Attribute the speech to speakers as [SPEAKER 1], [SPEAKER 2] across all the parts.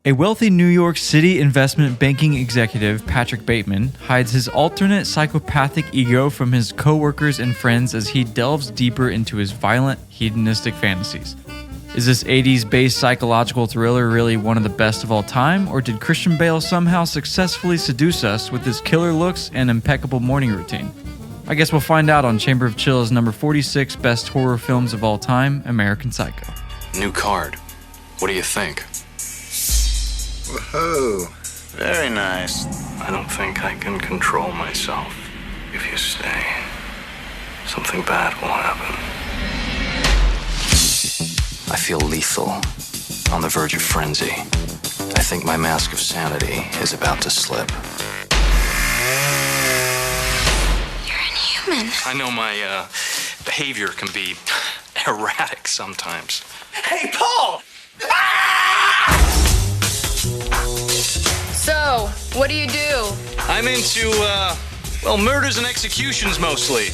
[SPEAKER 1] A wealthy New York City investment banking executive, Patrick Bateman, hides his alternate psychopathic ego from his co-workers and friends as he delves deeper into his violent, hedonistic fantasies. Is this 80s-based psychological thriller really one of the best of all time, or did Christian Bale somehow successfully seduce us with his killer looks and impeccable morning routine? I guess we'll find out on Chamber of Chill's number 46 best horror films of all time, American Psycho.
[SPEAKER 2] New card. What do you think?
[SPEAKER 3] Whoa, very nice.
[SPEAKER 2] I don't think I can control myself. If you stay, something bad will happen. I feel lethal, on the verge of frenzy. I think my mask of sanity is about to slip.
[SPEAKER 4] You're inhuman.
[SPEAKER 2] I know my behavior can be erratic sometimes.
[SPEAKER 3] Hey, Paul!
[SPEAKER 4] So, what do?
[SPEAKER 2] I'm into, murders and executions mostly.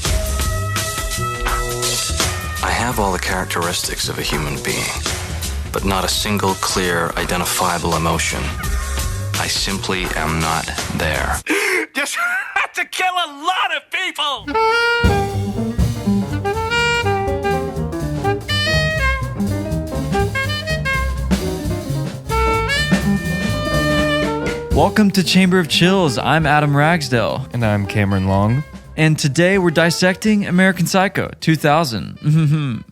[SPEAKER 2] I have all the characteristics of a human being, but not a single clear, identifiable emotion. I simply am not there.
[SPEAKER 3] Just have to kill a lot of people!
[SPEAKER 1] Welcome to Chamber of Chills. I'm Adam Ragsdale.
[SPEAKER 5] And I'm Cameron Long.
[SPEAKER 1] And today we're dissecting American Psycho 2000.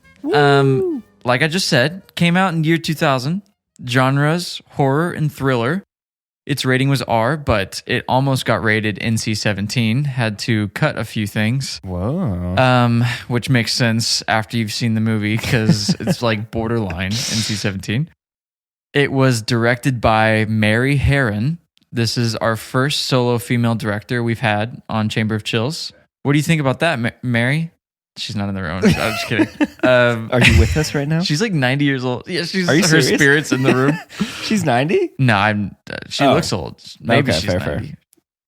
[SPEAKER 1] Like I just said, came out in year 2000. Genres, horror and thriller. Its rating was R, but it almost got rated NC-17. Had to cut a few things.
[SPEAKER 5] Whoa.
[SPEAKER 1] Which makes sense after you've seen the movie because it's like borderline NC-17. It was directed by Mary Herron. This is our first solo female director we've had on Chamber of Chills. What do you think about that, Mary? She's not in the room. I'm just kidding.
[SPEAKER 5] Are you with us right now?
[SPEAKER 1] She's like 90 years old. Yeah,
[SPEAKER 5] Are you
[SPEAKER 1] her
[SPEAKER 5] serious?
[SPEAKER 1] spirit's in the room.
[SPEAKER 5] She's 90?
[SPEAKER 1] No, she looks old. Maybe
[SPEAKER 5] Okay,
[SPEAKER 1] she's
[SPEAKER 5] fair.
[SPEAKER 1] 90.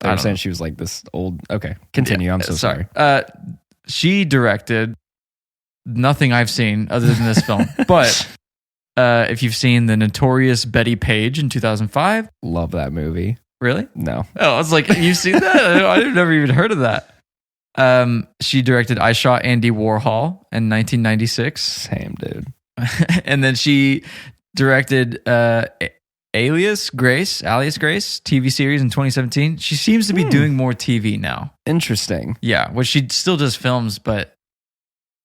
[SPEAKER 5] I
[SPEAKER 1] I
[SPEAKER 5] was
[SPEAKER 1] don't
[SPEAKER 5] saying
[SPEAKER 1] know.
[SPEAKER 5] she was like this old. Okay, continue. I'm so sorry.
[SPEAKER 1] She directed nothing I've seen other than this film. But if you've seen the notorious Betty Page in 2005.
[SPEAKER 5] Love that movie.
[SPEAKER 1] Really?
[SPEAKER 5] No.
[SPEAKER 1] Oh, I was like, you've seen that? I've never even heard of that. She directed I Shot Andy Warhol in 1996.
[SPEAKER 5] Same, dude.
[SPEAKER 1] And then she directed Alias Grace TV series in 2017. She seems to be doing more TV now.
[SPEAKER 5] Interesting.
[SPEAKER 1] Yeah, well, she still does films, but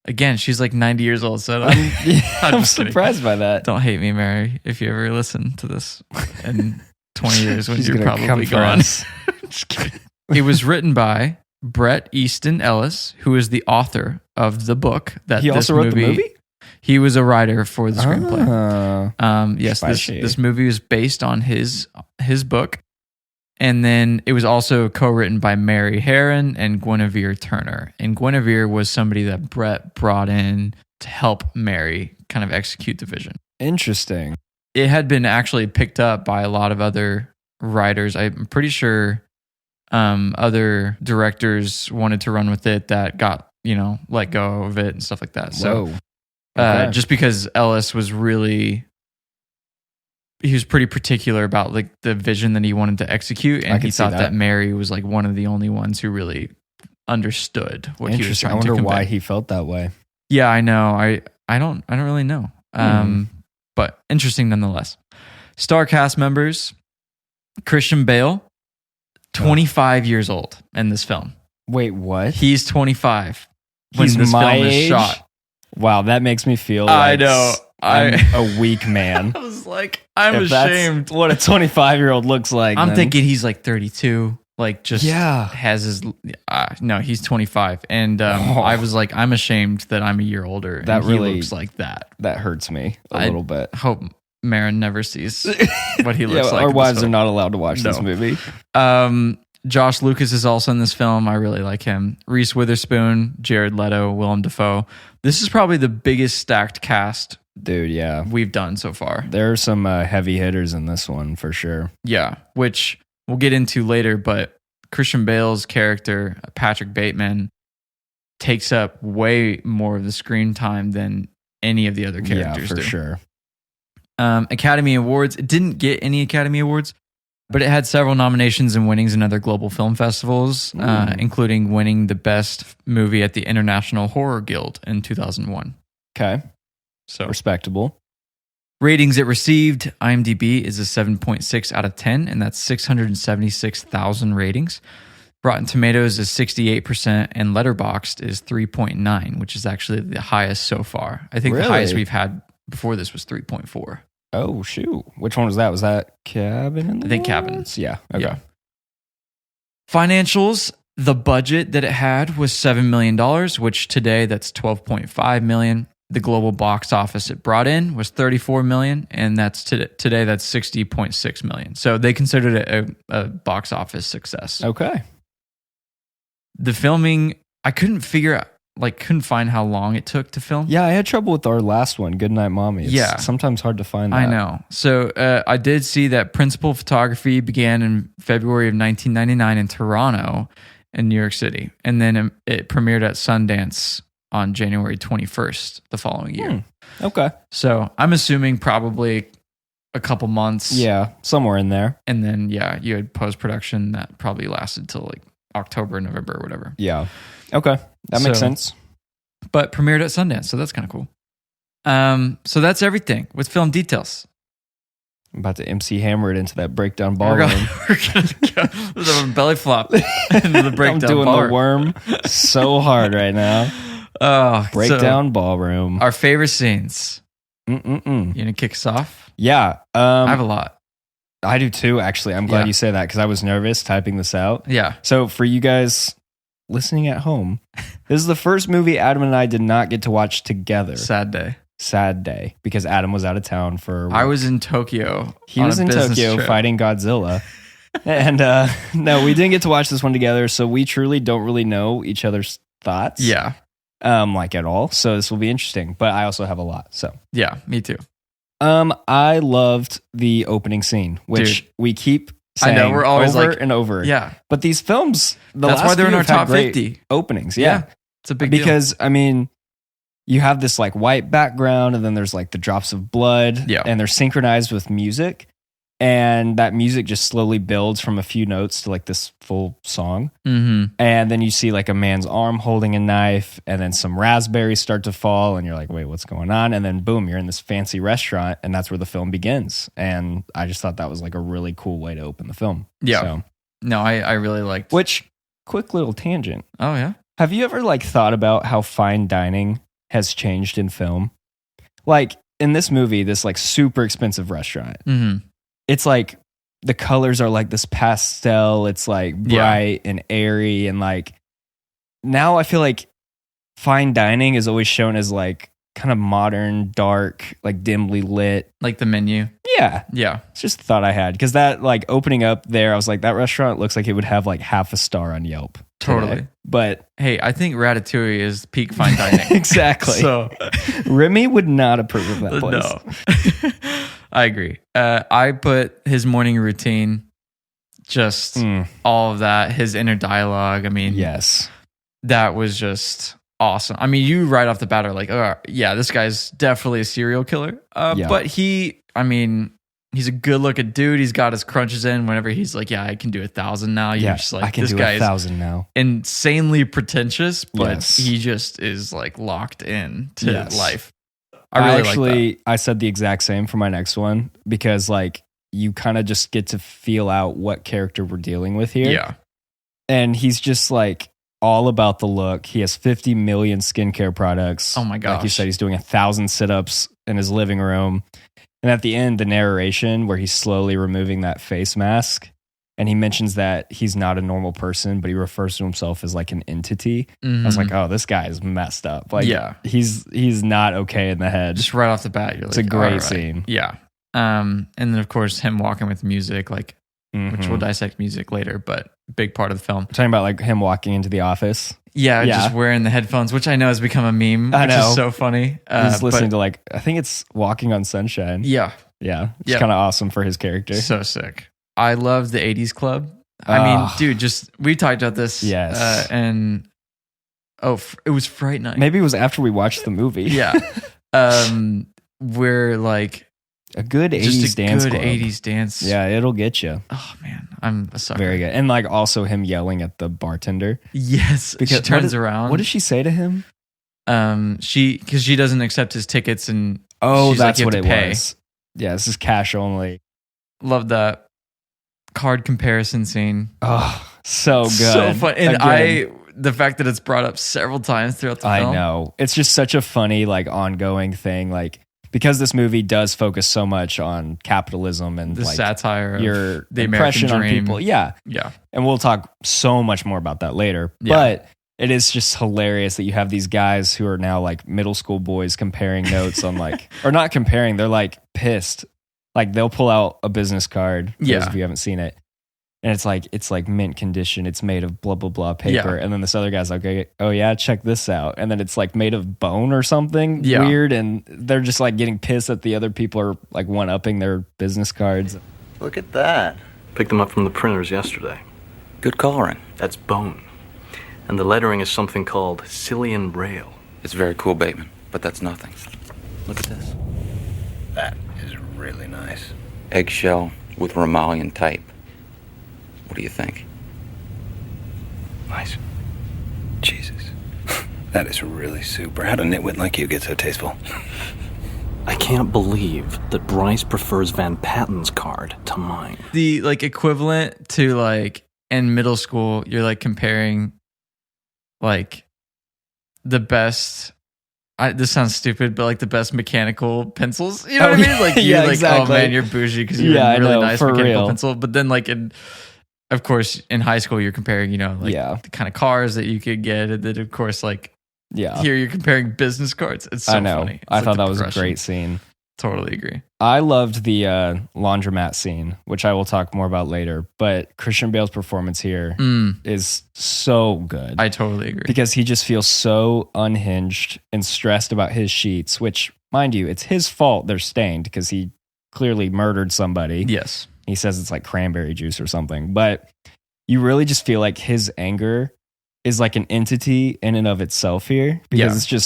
[SPEAKER 1] again, she's like 90 years old. So
[SPEAKER 5] I'm
[SPEAKER 1] just kidding.
[SPEAKER 5] surprised by that.
[SPEAKER 1] Don't hate me, Mary, if you ever listen to this in 20 years when
[SPEAKER 5] She's
[SPEAKER 1] you're
[SPEAKER 5] gonna come
[SPEAKER 1] probably
[SPEAKER 5] for
[SPEAKER 1] gone.
[SPEAKER 5] us.
[SPEAKER 1] Just kidding. It was written by Bret Easton Ellis, who is the author of the book that
[SPEAKER 5] He
[SPEAKER 1] this
[SPEAKER 5] also wrote the movie?
[SPEAKER 1] He was a writer for the screenplay. Yes,
[SPEAKER 5] Spicy.
[SPEAKER 1] this movie was based on his book. And then it was also co-written by Mary Herron and Guinevere Turner. And Guinevere was somebody that Bret brought in to help Mary kind of execute the vision.
[SPEAKER 5] Interesting.
[SPEAKER 1] It had been actually picked up by a lot of other writers. I'm pretty sure other directors wanted to run with it that got, let go of it and stuff like that. So
[SPEAKER 5] Whoa. Okay.
[SPEAKER 1] just because Ellis was he was pretty particular about like the vision that he wanted to execute,
[SPEAKER 5] I
[SPEAKER 1] and
[SPEAKER 5] can
[SPEAKER 1] he
[SPEAKER 5] see
[SPEAKER 1] thought
[SPEAKER 5] that.
[SPEAKER 1] that Mary was like one of the only ones who really understood what he was
[SPEAKER 5] Interesting. I
[SPEAKER 1] trying to
[SPEAKER 5] wonder
[SPEAKER 1] convey.
[SPEAKER 5] why he felt that way.
[SPEAKER 1] Yeah, I know. I don't really know. But interesting nonetheless. Star cast members: Christian Bale, 25 years old in this film.
[SPEAKER 5] Wait, what?
[SPEAKER 1] He's 25 when
[SPEAKER 5] He's
[SPEAKER 1] this
[SPEAKER 5] my
[SPEAKER 1] film is
[SPEAKER 5] age?
[SPEAKER 1] shot.
[SPEAKER 5] Wow, that makes me feel
[SPEAKER 1] I
[SPEAKER 5] like
[SPEAKER 1] know.
[SPEAKER 5] I'm a weak man.
[SPEAKER 1] I was like, I'm
[SPEAKER 5] If that's
[SPEAKER 1] ashamed.
[SPEAKER 5] what a 25-year-old looks like.
[SPEAKER 1] I'm
[SPEAKER 5] then-
[SPEAKER 1] thinking he's like 32. Like just
[SPEAKER 5] Yeah.
[SPEAKER 1] has his no, he's 25, and I was like, I'm ashamed that I'm a year older.
[SPEAKER 5] That
[SPEAKER 1] and he
[SPEAKER 5] really-
[SPEAKER 1] looks like that.
[SPEAKER 5] that hurts me a
[SPEAKER 1] I
[SPEAKER 5] little bit.
[SPEAKER 1] Hope Marin never sees what he looks like.
[SPEAKER 5] Our
[SPEAKER 1] in this
[SPEAKER 5] wives are
[SPEAKER 1] film.
[SPEAKER 5] not allowed to watch this
[SPEAKER 1] No.
[SPEAKER 5] movie.
[SPEAKER 1] Josh Lucas is also in this film. I really like him. Reese Witherspoon, Jared Leto, Willem Dafoe. This is probably the biggest stacked cast
[SPEAKER 5] Dude, yeah.
[SPEAKER 1] we've done so far.
[SPEAKER 5] There are some heavy hitters in this one for sure.
[SPEAKER 1] Yeah, which we'll get into later, but Christian Bale's character, Patrick Bateman, takes up way more of the screen time than any of the other characters
[SPEAKER 5] Yeah, for
[SPEAKER 1] do.
[SPEAKER 5] sure.
[SPEAKER 1] Academy Awards. It didn't get any Academy Awards, but it had several nominations and winnings in other global film festivals, including winning the best movie at the International Horror Guild in 2001.
[SPEAKER 5] Okay.
[SPEAKER 1] So
[SPEAKER 5] Respectable.
[SPEAKER 1] ratings it received, IMDb is a 7.6 out of 10, and that's 676,000 ratings. Rotten Tomatoes is 68%, and Letterboxd is 3.9, which is actually the highest so far. I think the highest we've had before this was 3.4.
[SPEAKER 5] Oh, shoot. Which one was that? Was that Cabin in the
[SPEAKER 1] I think
[SPEAKER 5] Woods?
[SPEAKER 1] Cabin.
[SPEAKER 5] Yeah. Okay.
[SPEAKER 1] Yeah. Financials, the budget that it had was $7 million, which today that's $12.5 million. The global box office it brought in was $34 million, and that's today that's $60.6 million. So they considered it a box office success.
[SPEAKER 5] Okay.
[SPEAKER 1] The filming, I couldn't find how long it took to film.
[SPEAKER 5] Yeah, I had trouble with our last one, Goodnight Mommy. It's sometimes hard to find that.
[SPEAKER 1] I know. So I did see that principal photography began in February of 1999 in Toronto in New York City. And then it premiered at Sundance on January 21st the following year.
[SPEAKER 5] Okay.
[SPEAKER 1] So I'm assuming probably a couple months.
[SPEAKER 5] Yeah, somewhere in there.
[SPEAKER 1] And then, you had post-production that probably lasted till like October, November, or whatever.
[SPEAKER 5] Yeah. Okay. That makes sense.
[SPEAKER 1] But premiered at Sundance, so that's kind of cool. So that's everything with film details.
[SPEAKER 5] I'm about to MC Hammer it into that breakdown ballroom.
[SPEAKER 1] We're gonna go with a belly flop into the breakdown.
[SPEAKER 5] I'm doing
[SPEAKER 1] ballroom.
[SPEAKER 5] the worm so hard right now.
[SPEAKER 1] Oh,
[SPEAKER 5] Breakdown ballroom.
[SPEAKER 1] Our favorite scenes. You gonna kick us off?
[SPEAKER 5] Yeah.
[SPEAKER 1] I have a lot.
[SPEAKER 5] I do too, actually. I'm glad
[SPEAKER 1] Yeah.
[SPEAKER 5] you say that because I was nervous typing this out.
[SPEAKER 1] Yeah.
[SPEAKER 5] So for you guys listening at home, this is the first movie Adam and I did not get to watch together.
[SPEAKER 1] Sad day.
[SPEAKER 5] Sad day because Adam was out of town for work.
[SPEAKER 1] I was in Tokyo.
[SPEAKER 5] He
[SPEAKER 1] on
[SPEAKER 5] was
[SPEAKER 1] a
[SPEAKER 5] in
[SPEAKER 1] business
[SPEAKER 5] Tokyo
[SPEAKER 1] trip.
[SPEAKER 5] fighting Godzilla. And no, we didn't get to watch this one together, so we truly don't really know each other's thoughts.
[SPEAKER 1] Yeah.
[SPEAKER 5] Like at all. So this will be interesting. But I also have a lot. So
[SPEAKER 1] Yeah, me too.
[SPEAKER 5] I loved the opening scene, which we keep saying
[SPEAKER 1] I know, we're always
[SPEAKER 5] over
[SPEAKER 1] like-
[SPEAKER 5] and over.
[SPEAKER 1] Yeah.
[SPEAKER 5] But these films,
[SPEAKER 1] That's why they're in our top 50.
[SPEAKER 5] openings. Yeah.
[SPEAKER 1] It's a big deal.
[SPEAKER 5] Because I mean, you have this like white background and then there's like the drops of blood.
[SPEAKER 1] Yeah.
[SPEAKER 5] And they're synchronized with music. And that music just slowly builds from a few notes to like this full song.
[SPEAKER 1] Mm-hmm.
[SPEAKER 5] And then you see like a man's arm holding a knife, and then some raspberries start to fall, and you're like, wait, what's going on? And then boom, you're in this fancy restaurant, and that's where the film begins. And I just thought that was like a really cool way to open the film.
[SPEAKER 1] Yeah.
[SPEAKER 5] So,
[SPEAKER 1] No, I really liked.
[SPEAKER 5] which, quick little tangent.
[SPEAKER 1] Oh yeah.
[SPEAKER 5] Have you ever like thought about how fine dining has changed in film? Like in this movie, this like super expensive restaurant.
[SPEAKER 1] Mm-hmm.
[SPEAKER 5] It's like the colors are like this pastel. It's like bright and airy. And like now I feel like fine dining is always shown as like kind of modern, dark, like dimly lit.
[SPEAKER 1] Like the menu.
[SPEAKER 5] Yeah.
[SPEAKER 1] Yeah.
[SPEAKER 5] It's just a thought I had. Because that like opening up there, I was like, that restaurant looks like it would have like half a star on Yelp.
[SPEAKER 1] Totally.
[SPEAKER 5] Today. But
[SPEAKER 1] Hey, I think Ratatouille is peak fine dining.
[SPEAKER 5] exactly.
[SPEAKER 1] So
[SPEAKER 5] Remy would not approve of that place.
[SPEAKER 1] no. I agree. I put his morning routine, just all of that, his inner dialogue. I mean,
[SPEAKER 5] Yes.
[SPEAKER 1] that was just awesome. I mean, you right off the bat are like, oh, yeah, this guy's definitely a serial killer.
[SPEAKER 5] Yeah.
[SPEAKER 1] But he's a good looking dude. He's got his crunches in whenever he's like, yeah, I can do 1,000 now. You're just like,
[SPEAKER 5] I can
[SPEAKER 1] this
[SPEAKER 5] do
[SPEAKER 1] guy is
[SPEAKER 5] 1,000 now.
[SPEAKER 1] insanely pretentious, but
[SPEAKER 5] Yes.
[SPEAKER 1] he just is like locked in to
[SPEAKER 5] Yes.
[SPEAKER 1] life. I really like that.
[SPEAKER 5] I said the exact same for my next one because like you kind of just get to feel out what character we're dealing with here.
[SPEAKER 1] Yeah.
[SPEAKER 5] And he's just like all about the look. He has 50 million skincare products.
[SPEAKER 1] Oh my gosh.
[SPEAKER 5] Like you said, he's doing 1,000 sit-ups in his living room. And at the end, the narration where he's slowly removing that face mask and he mentions that he's not a normal person, but he refers to himself as like an entity. I was like, oh, this guy is messed up. Like,
[SPEAKER 1] Yeah.
[SPEAKER 5] he's not okay in the head.
[SPEAKER 1] Just right off the bat, you're
[SPEAKER 5] It's
[SPEAKER 1] like,
[SPEAKER 5] a great
[SPEAKER 1] all right.
[SPEAKER 5] scene.
[SPEAKER 1] Yeah. And then of course him walking with music, like which we'll dissect music later, but big part of the film.
[SPEAKER 5] Talking about like him walking into the office.
[SPEAKER 1] Yeah,
[SPEAKER 5] Yeah.
[SPEAKER 1] just wearing the headphones, which I know has become a meme,
[SPEAKER 5] I
[SPEAKER 1] which
[SPEAKER 5] know.
[SPEAKER 1] is so funny.
[SPEAKER 5] He's listening
[SPEAKER 1] but-
[SPEAKER 5] to like, I think it's Walking on Sunshine.
[SPEAKER 1] Yeah,
[SPEAKER 5] Yeah. It's
[SPEAKER 1] Yeah.
[SPEAKER 5] kind of awesome for his character.
[SPEAKER 1] so sick. I love the 80s club. I mean,
[SPEAKER 5] Ah.
[SPEAKER 1] dude, just we talked about this.
[SPEAKER 5] Yes.
[SPEAKER 1] And it was Fright Night.
[SPEAKER 5] Maybe it was after we watched the movie.
[SPEAKER 1] Yeah. Where like
[SPEAKER 5] A good 80s
[SPEAKER 1] Just a
[SPEAKER 5] dance
[SPEAKER 1] good
[SPEAKER 5] club.
[SPEAKER 1] 80s dance.
[SPEAKER 5] Yeah, it'll get you.
[SPEAKER 1] Oh man, I'm a sucker.
[SPEAKER 5] Very good. And like also him yelling at the bartender.
[SPEAKER 1] Yes, because she turns around.
[SPEAKER 5] What does she say to him?
[SPEAKER 1] Because she doesn't accept his tickets, and
[SPEAKER 5] Oh,
[SPEAKER 1] she's
[SPEAKER 5] that's
[SPEAKER 1] like,
[SPEAKER 5] what
[SPEAKER 1] you
[SPEAKER 5] it
[SPEAKER 1] have to pay.
[SPEAKER 5] was. Yeah, this is cash only.
[SPEAKER 1] Love that card comparison scene.
[SPEAKER 5] Oh, so good.
[SPEAKER 1] So fun. And
[SPEAKER 5] Again,
[SPEAKER 1] the fact that it's brought up several times throughout the film.
[SPEAKER 5] I know. It's just such a funny, like, ongoing thing. Like, because this movie does focus so much on capitalism and
[SPEAKER 1] The
[SPEAKER 5] like
[SPEAKER 1] satire of
[SPEAKER 5] your
[SPEAKER 1] the
[SPEAKER 5] impression
[SPEAKER 1] American
[SPEAKER 5] on
[SPEAKER 1] dream.
[SPEAKER 5] people. Yeah.
[SPEAKER 1] Yeah.
[SPEAKER 5] And we'll talk so much more about that later.
[SPEAKER 1] Yeah.
[SPEAKER 5] But it is just hilarious that you have these guys who are now like middle school boys comparing notes on like, or not comparing, they're like pissed. Like they'll pull out a business card, for those
[SPEAKER 1] Yeah.
[SPEAKER 5] if you haven't seen it. And it's like mint condition. It's made of blah, blah, blah paper.
[SPEAKER 1] Yeah.
[SPEAKER 5] And then this other guy's like, okay, oh yeah, check this out. And then it's like made of bone or something
[SPEAKER 1] Yeah.
[SPEAKER 5] weird. And they're just like getting pissed that the other people are like one-upping their business cards.
[SPEAKER 6] Look at that.
[SPEAKER 2] Picked them up from the printers yesterday.
[SPEAKER 6] Good coloring.
[SPEAKER 2] That's bone. And the lettering is something called Cillian Braille.
[SPEAKER 6] It's very cool, Bateman, but that's nothing. Look at this. That is really nice. Eggshell with Romalian type. What do you think?
[SPEAKER 7] Nice. Jesus. That is really super. How'd a nitwit like you get so tasteful?
[SPEAKER 2] I can't believe that Bryce prefers Van Patten's card to mine.
[SPEAKER 1] The like equivalent to like in middle school, you're like comparing like the best. This sounds stupid, but like the best mechanical pencils. You know what I mean? Like you're
[SPEAKER 5] Yeah,
[SPEAKER 1] like,
[SPEAKER 5] exactly.
[SPEAKER 1] oh man, you're bougie because you
[SPEAKER 5] Yeah, I
[SPEAKER 1] have a really
[SPEAKER 5] know,
[SPEAKER 1] nice
[SPEAKER 5] for
[SPEAKER 1] mechanical
[SPEAKER 5] real.
[SPEAKER 1] pencil. But then like of course, in high school, you're comparing, like
[SPEAKER 5] Yeah.
[SPEAKER 1] the kind of cars that you could get. And then of course, like
[SPEAKER 5] Yeah.
[SPEAKER 1] here you're comparing business cards. It's so
[SPEAKER 5] I know.
[SPEAKER 1] funny. It's
[SPEAKER 5] I
[SPEAKER 1] like
[SPEAKER 5] thought
[SPEAKER 1] the
[SPEAKER 5] that was a
[SPEAKER 1] progression.
[SPEAKER 5] great scene.
[SPEAKER 1] Totally agree.
[SPEAKER 5] I loved the laundromat scene, which I will talk more about later. But Christian Bale's performance here is so good.
[SPEAKER 1] I totally agree.
[SPEAKER 5] Because he just feels so unhinged and stressed about his sheets, which, mind you, it's his fault they're stained because he clearly murdered somebody.
[SPEAKER 1] Yes.
[SPEAKER 5] He says it's like cranberry juice or something. But you really just feel like his anger is like an entity in and of itself here because
[SPEAKER 1] Yeah.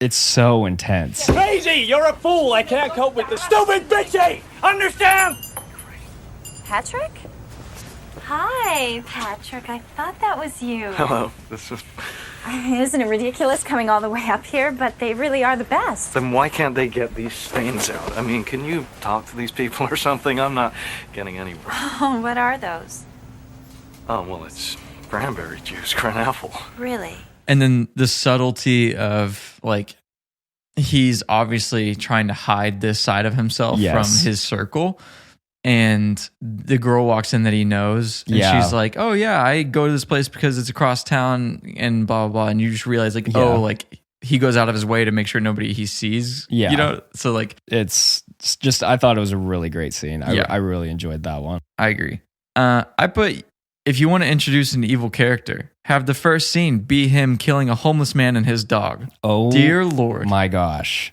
[SPEAKER 5] it's so intense.
[SPEAKER 3] Crazy! You're a fool! I can't cope with this stupid bitchy! Understand?
[SPEAKER 8] Patrick? Hi, Patrick. I thought that was you.
[SPEAKER 2] Hello.
[SPEAKER 8] Isn't it ridiculous coming all the way up here? But they really are the best.
[SPEAKER 2] Then why can't they get these stains out? I mean, can you talk to these people or something? I'm not getting anywhere.
[SPEAKER 8] Oh, what are those?
[SPEAKER 2] Oh, well, it's cranberry juice, apple.
[SPEAKER 8] Really?
[SPEAKER 1] And then the subtlety of like he's obviously trying to hide this side of himself
[SPEAKER 5] Yes.
[SPEAKER 1] from his circle. And the girl walks in that he knows. And
[SPEAKER 5] Yeah.
[SPEAKER 1] she's like, oh, yeah, I go to this place because it's across town and blah, blah, blah. And you just realize, like,
[SPEAKER 5] Yeah.
[SPEAKER 1] oh, like he goes out of his way to make sure nobody he sees.
[SPEAKER 5] Yeah.
[SPEAKER 1] You know? So, like,
[SPEAKER 5] It's just, I thought it was a really great scene.
[SPEAKER 1] Yeah.
[SPEAKER 5] I really enjoyed that one.
[SPEAKER 1] I agree. I put, if you want to introduce an evil character, have the first scene be him killing a homeless man and his dog.
[SPEAKER 5] Oh,
[SPEAKER 1] Dear Lord.
[SPEAKER 5] my gosh.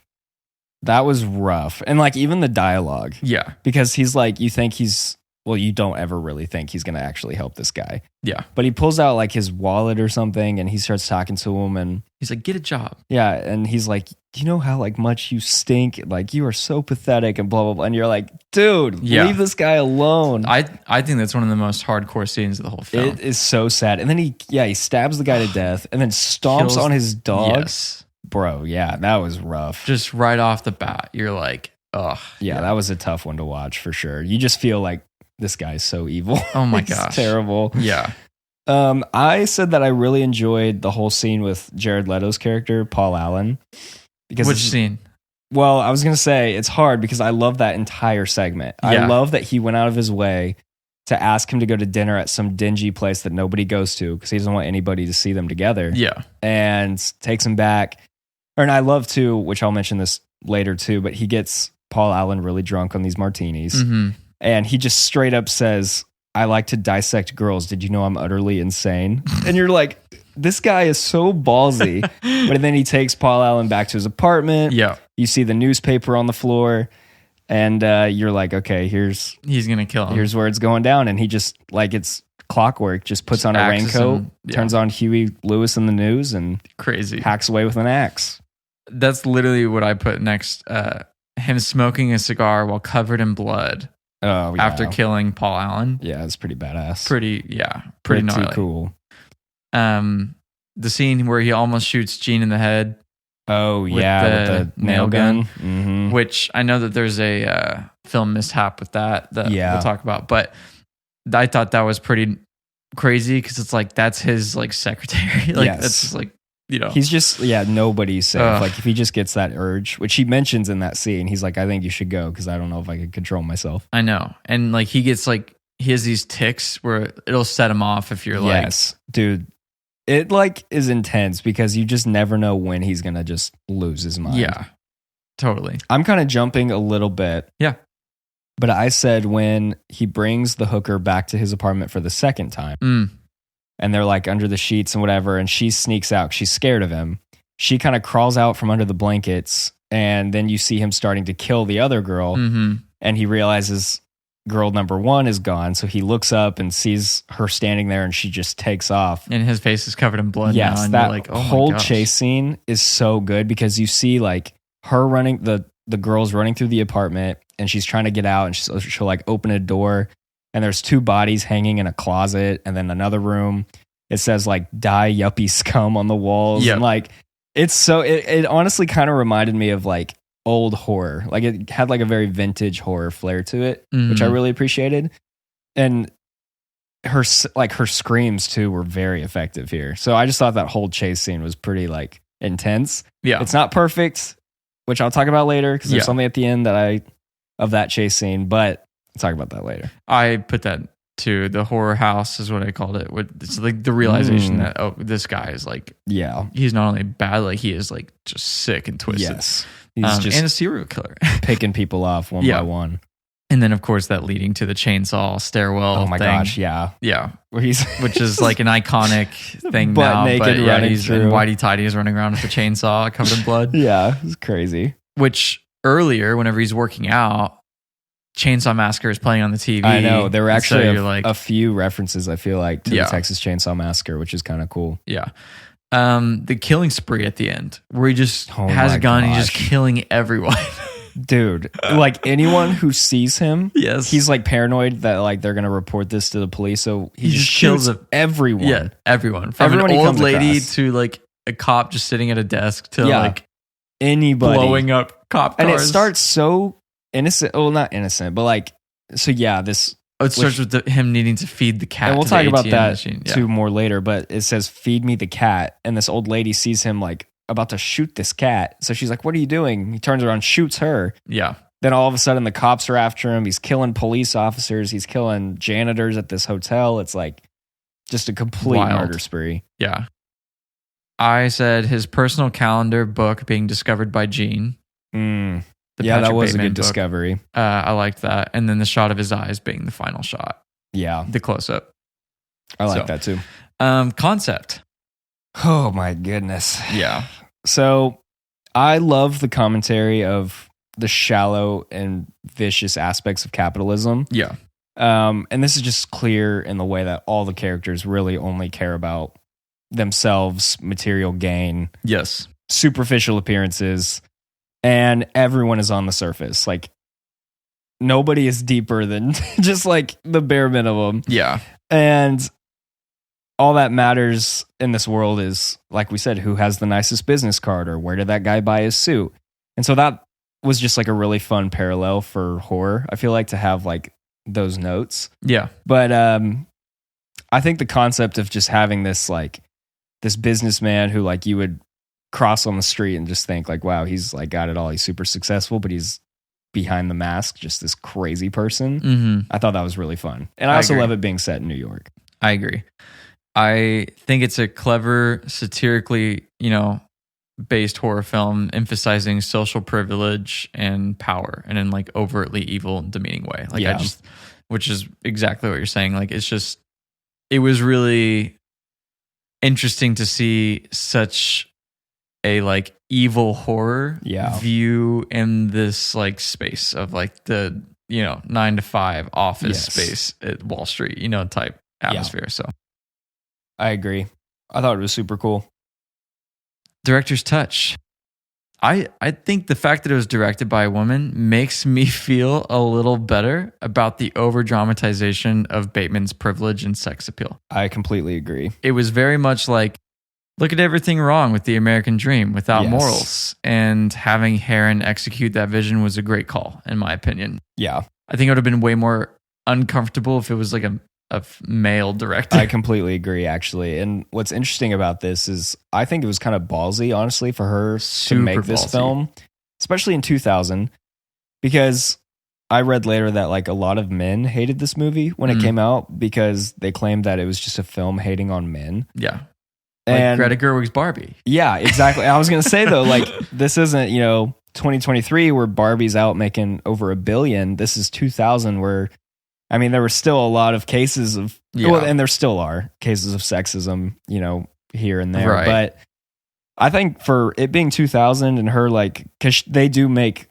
[SPEAKER 5] That was rough. And like even the dialogue,
[SPEAKER 1] Yeah.
[SPEAKER 5] because he's like, you think you don't ever really think he's going to actually help this guy.
[SPEAKER 1] Yeah.
[SPEAKER 5] But he pulls out like his wallet or something and he starts talking to him and
[SPEAKER 1] He's like, get a job.
[SPEAKER 5] yeah. And he's like, do you know how like much you stink? Like you are so pathetic and blah, blah, blah. And you're like, dude,
[SPEAKER 1] Yeah.
[SPEAKER 5] leave this guy alone.
[SPEAKER 1] I think that's one of the most hardcore scenes of the whole film.
[SPEAKER 5] It is so sad. And then he stabs the guy to death and then stomps
[SPEAKER 1] Kills-
[SPEAKER 5] on his dog.
[SPEAKER 1] Yes.
[SPEAKER 5] Bro, yeah, that was rough.
[SPEAKER 1] Just right off the bat, you're like, ugh.
[SPEAKER 5] Yeah, that was a tough one to watch for sure. You just feel like this guy's so evil.
[SPEAKER 1] Oh my
[SPEAKER 5] It's
[SPEAKER 1] gosh.
[SPEAKER 5] terrible.
[SPEAKER 1] Yeah.
[SPEAKER 5] I said that I really enjoyed the whole scene with Jared Leto's character, Paul Allen. Because
[SPEAKER 1] Which
[SPEAKER 5] it's-
[SPEAKER 1] scene?
[SPEAKER 5] Well, I was going to say it's hard because I love that entire segment.
[SPEAKER 1] Yeah.
[SPEAKER 5] I love that he went out of his way to ask him to go to dinner at some dingy place that nobody goes to because he doesn't want anybody to see them together.
[SPEAKER 1] Yeah.
[SPEAKER 5] And takes him back. And I love too, which I'll mention this later too, but he gets Paul Allen really drunk on these martinis.
[SPEAKER 1] Mm-hmm.
[SPEAKER 5] And he just straight up says, I like to dissect girls. Did you know I'm utterly insane? And you're like, this guy is so ballsy. But then he takes Paul Allen back to his apartment.
[SPEAKER 1] Yeah.
[SPEAKER 5] You see the newspaper on the floor. And you're like, okay, here's
[SPEAKER 1] He's going to kill him.
[SPEAKER 5] where it's going down. And he just, like it's clockwork, just puts
[SPEAKER 1] Just
[SPEAKER 5] on a
[SPEAKER 1] axes
[SPEAKER 5] raincoat,
[SPEAKER 1] him. Yeah.
[SPEAKER 5] turns on Huey Lewis in the news, and
[SPEAKER 1] Crazy.
[SPEAKER 5] hacks away with an axe.
[SPEAKER 1] That's literally what I put next. him smoking a cigar while covered in blood
[SPEAKER 5] Oh, yeah.
[SPEAKER 1] after killing Paul Allen.
[SPEAKER 5] Yeah, it's pretty badass.
[SPEAKER 1] Pretty gnarly.
[SPEAKER 5] Cool.
[SPEAKER 1] The scene where he almost shoots Gene in the head.
[SPEAKER 5] Oh,
[SPEAKER 1] with
[SPEAKER 5] with the nail gun. Mm-hmm.
[SPEAKER 1] Which I know that there's a film mishap with that we'll talk about. But I thought that was pretty crazy because it's like that's his like secretary. Like that's like,
[SPEAKER 5] he's just nobody's safe. Like if he just gets that urge, which he mentions in that scene, he's like, I think you should go because I don't know if I can control myself.
[SPEAKER 1] I know. And like he has these tics where it'll set him off if you're like,
[SPEAKER 5] yes, dude. It like is intense because you just never know when he's gonna just lose his mind.
[SPEAKER 1] Yeah, totally.
[SPEAKER 5] I'm kind of jumping a little bit.
[SPEAKER 1] Yeah.
[SPEAKER 5] But I said when he brings the hooker back to his apartment for the second time, and they're like under the sheets and whatever, and she sneaks out. She's scared of him. She kind of crawls out from under the blankets, and then you see him starting to kill the other girl, and he realizes girl number one is gone. So he looks up and sees her standing there, and she just takes off.
[SPEAKER 1] And his face is covered in blood.
[SPEAKER 5] Yes,
[SPEAKER 1] now, and
[SPEAKER 5] that
[SPEAKER 1] you're like, oh
[SPEAKER 5] whole
[SPEAKER 1] my gosh.
[SPEAKER 5] chase scene is so good because you see like her running, the girl's running through the apartment, and she's trying to get out, and she'll like open a door, and there's two bodies hanging in a closet, and then another room. It says like die yuppie scum on the walls.
[SPEAKER 1] Yep.
[SPEAKER 5] And like it's so it honestly kind of reminded me of like old horror. Like it had like a very vintage horror flair to it, which I really appreciated. And her screams too were very effective here. So I just thought that whole chase scene was pretty like intense.
[SPEAKER 1] Yeah.
[SPEAKER 5] It's not perfect, which I'll talk about later because there's something at the end of that chase scene, but I'll talk about that later.
[SPEAKER 1] I put that to the horror house is what I called it. It's like the realization that, this guy is like, he's not only bad, like he is like just sick and twisted.
[SPEAKER 5] Yes. He's just
[SPEAKER 1] and a serial killer.
[SPEAKER 5] picking people off one by one.
[SPEAKER 1] And then of course that leading to the chainsaw stairwell.
[SPEAKER 5] Oh my
[SPEAKER 1] thing.
[SPEAKER 5] gosh. Yeah.
[SPEAKER 1] Yeah.
[SPEAKER 5] Which is
[SPEAKER 1] like an iconic thing
[SPEAKER 5] butt
[SPEAKER 1] now.
[SPEAKER 5] naked
[SPEAKER 1] But
[SPEAKER 5] running
[SPEAKER 1] he's
[SPEAKER 5] through.
[SPEAKER 1] in whitey tighties running around with the chainsaw covered in blood.
[SPEAKER 5] Yeah. It's crazy.
[SPEAKER 1] Which earlier, whenever he's working out, Chainsaw Massacre is playing on the TV.
[SPEAKER 5] I know. There were actually
[SPEAKER 1] like,
[SPEAKER 5] a few references, I feel like, to the Texas Chainsaw Massacre, which is kind of cool.
[SPEAKER 1] Yeah. The killing spree at the end, where he just has a gun and he's just killing everyone.
[SPEAKER 5] Dude, like anyone who sees him,
[SPEAKER 1] he's
[SPEAKER 5] like paranoid that like they're going to report this to the police. So he just
[SPEAKER 1] kills
[SPEAKER 5] shoots everyone.
[SPEAKER 1] Yeah, everyone. From
[SPEAKER 5] Everyone
[SPEAKER 1] an
[SPEAKER 5] he
[SPEAKER 1] old
[SPEAKER 5] comes
[SPEAKER 1] lady
[SPEAKER 5] across.
[SPEAKER 1] to like a cop just sitting at a desk to like
[SPEAKER 5] anybody
[SPEAKER 1] blowing up cop cars.
[SPEAKER 5] And it starts so innocent. Well, not innocent, but like, so yeah, this.
[SPEAKER 1] It starts with him needing to feed the cat.
[SPEAKER 5] And we'll
[SPEAKER 1] to
[SPEAKER 5] talk
[SPEAKER 1] the
[SPEAKER 5] about
[SPEAKER 1] ATM
[SPEAKER 5] that
[SPEAKER 1] machine.
[SPEAKER 5] too more later, but it says, feed me the cat. And this old lady sees him like about to shoot this cat. So she's like, what are you doing? He turns around, shoots her.
[SPEAKER 1] Yeah.
[SPEAKER 5] Then all of a sudden the cops are after him. He's killing police officers. He's killing janitors at this hotel. It's like just a complete murder spree.
[SPEAKER 1] Yeah. I said his personal calendar book being discovered by Gene.
[SPEAKER 5] Yeah, that was
[SPEAKER 1] Bateman
[SPEAKER 5] a good
[SPEAKER 1] book.
[SPEAKER 5] discovery.
[SPEAKER 1] I liked that. And then the shot of his eyes being the final shot.
[SPEAKER 5] Yeah.
[SPEAKER 1] The close-up.
[SPEAKER 5] I like that too.
[SPEAKER 1] Concept.
[SPEAKER 5] Oh my goodness.
[SPEAKER 1] Yeah.
[SPEAKER 5] So I love the commentary of the shallow and vicious aspects of capitalism.
[SPEAKER 1] Yeah.
[SPEAKER 5] And this is just clear in the way that all the characters really only care about themselves, material gain.
[SPEAKER 1] Yes.
[SPEAKER 5] Superficial appearances. And everyone is on the surface. Like nobody is deeper than just like the bare minimum.
[SPEAKER 1] Yeah.
[SPEAKER 5] And all that matters in this world is, like we said, who has the nicest business card or where did that guy buy his suit? And so that was just like a really fun parallel for horror. I feel like to have like those notes.
[SPEAKER 1] Yeah.
[SPEAKER 5] But I think the concept of just having this like this businessman who like you would cross on the street and just think like, wow, he's like got it all. He's super successful, but he's behind the mask, just this crazy person.
[SPEAKER 1] Mm-hmm.
[SPEAKER 5] I thought that was really fun. And I also
[SPEAKER 1] agree.
[SPEAKER 5] love it being set in New York.
[SPEAKER 1] I agree. I think it's a clever, satirically, based horror film emphasizing social privilege and power in an like overtly evil and demeaning way. Like which is exactly what you're saying. Like it was really interesting to see such a like evil horror view in this like space of like the 9 to 5 office space at Wall Street, type atmosphere. So
[SPEAKER 5] I agree. I thought it was super cool.
[SPEAKER 1] Director's touch. I think the fact that it was directed by a woman makes me feel a little better about the over dramatization of Bateman's privilege and sex appeal.
[SPEAKER 5] I completely agree.
[SPEAKER 1] It was very much like, look at everything wrong with the American dream without morals. And having Heron execute that vision was a great call, in my opinion.
[SPEAKER 5] Yeah.
[SPEAKER 1] I think it would have been way more uncomfortable if it was like a male director.
[SPEAKER 5] I completely agree, actually. And what's interesting about this is I think it was kind of ballsy, honestly, for her to make this film, especially in 2000, because I read later that like a lot of men hated this movie when it came out because they claimed that it was just a film hating on men.
[SPEAKER 1] Yeah. Like Greta Gerwig's Barbie.
[SPEAKER 5] Yeah, exactly. I was going to say, though, like, this isn't, 2023 where Barbie's out making over $1 billion. This is 2000 where, I mean, there were still a lot of cases of, well, and there still are cases of sexism, here and there.
[SPEAKER 1] Right.
[SPEAKER 5] But I think for it being 2000 and her, like, because they do make,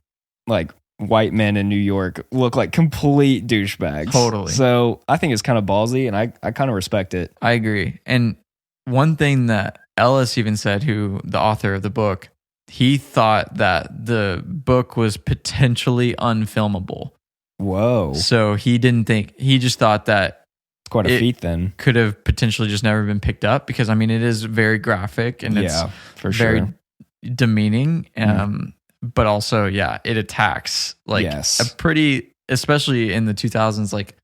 [SPEAKER 5] like, white men in New York look like complete douchebags.
[SPEAKER 1] Totally.
[SPEAKER 5] So I think it's kind of ballsy, and I kind of respect it.
[SPEAKER 1] I agree. And one thing that Ellis even said, who the author of the book, he thought that the book was potentially unfilmable.
[SPEAKER 5] Whoa.
[SPEAKER 1] So he just thought that
[SPEAKER 5] it's quite a feat then.
[SPEAKER 1] Could have potentially just never been picked up because, I mean, it is very graphic and it's very demeaning. But also, it attacks like a pretty, especially in the 2000s, like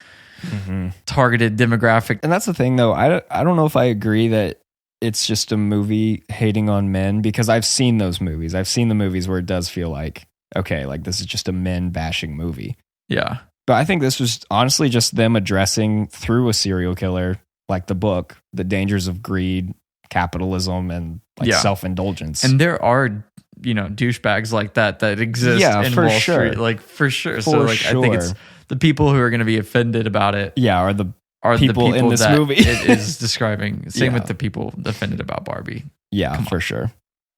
[SPEAKER 1] targeted demographic.
[SPEAKER 5] And that's the thing, though. I don't know if I agree that it's just a movie hating on men, because I've seen those movies. I've seen the movies where it does feel like, okay, like this is just a men bashing movie.
[SPEAKER 1] Yeah.
[SPEAKER 5] But I think this was honestly just them addressing through a serial killer, like the book, the dangers of greed, capitalism, and like self-indulgence.
[SPEAKER 1] And there are, douchebags like that exist in Wall Street. Like, for sure. I think it's the people who are going to be offended about it.
[SPEAKER 5] Yeah, are the people in this
[SPEAKER 1] that
[SPEAKER 5] movie
[SPEAKER 1] it is describing. Same with the people offended about Barbie.
[SPEAKER 5] Yeah, for sure.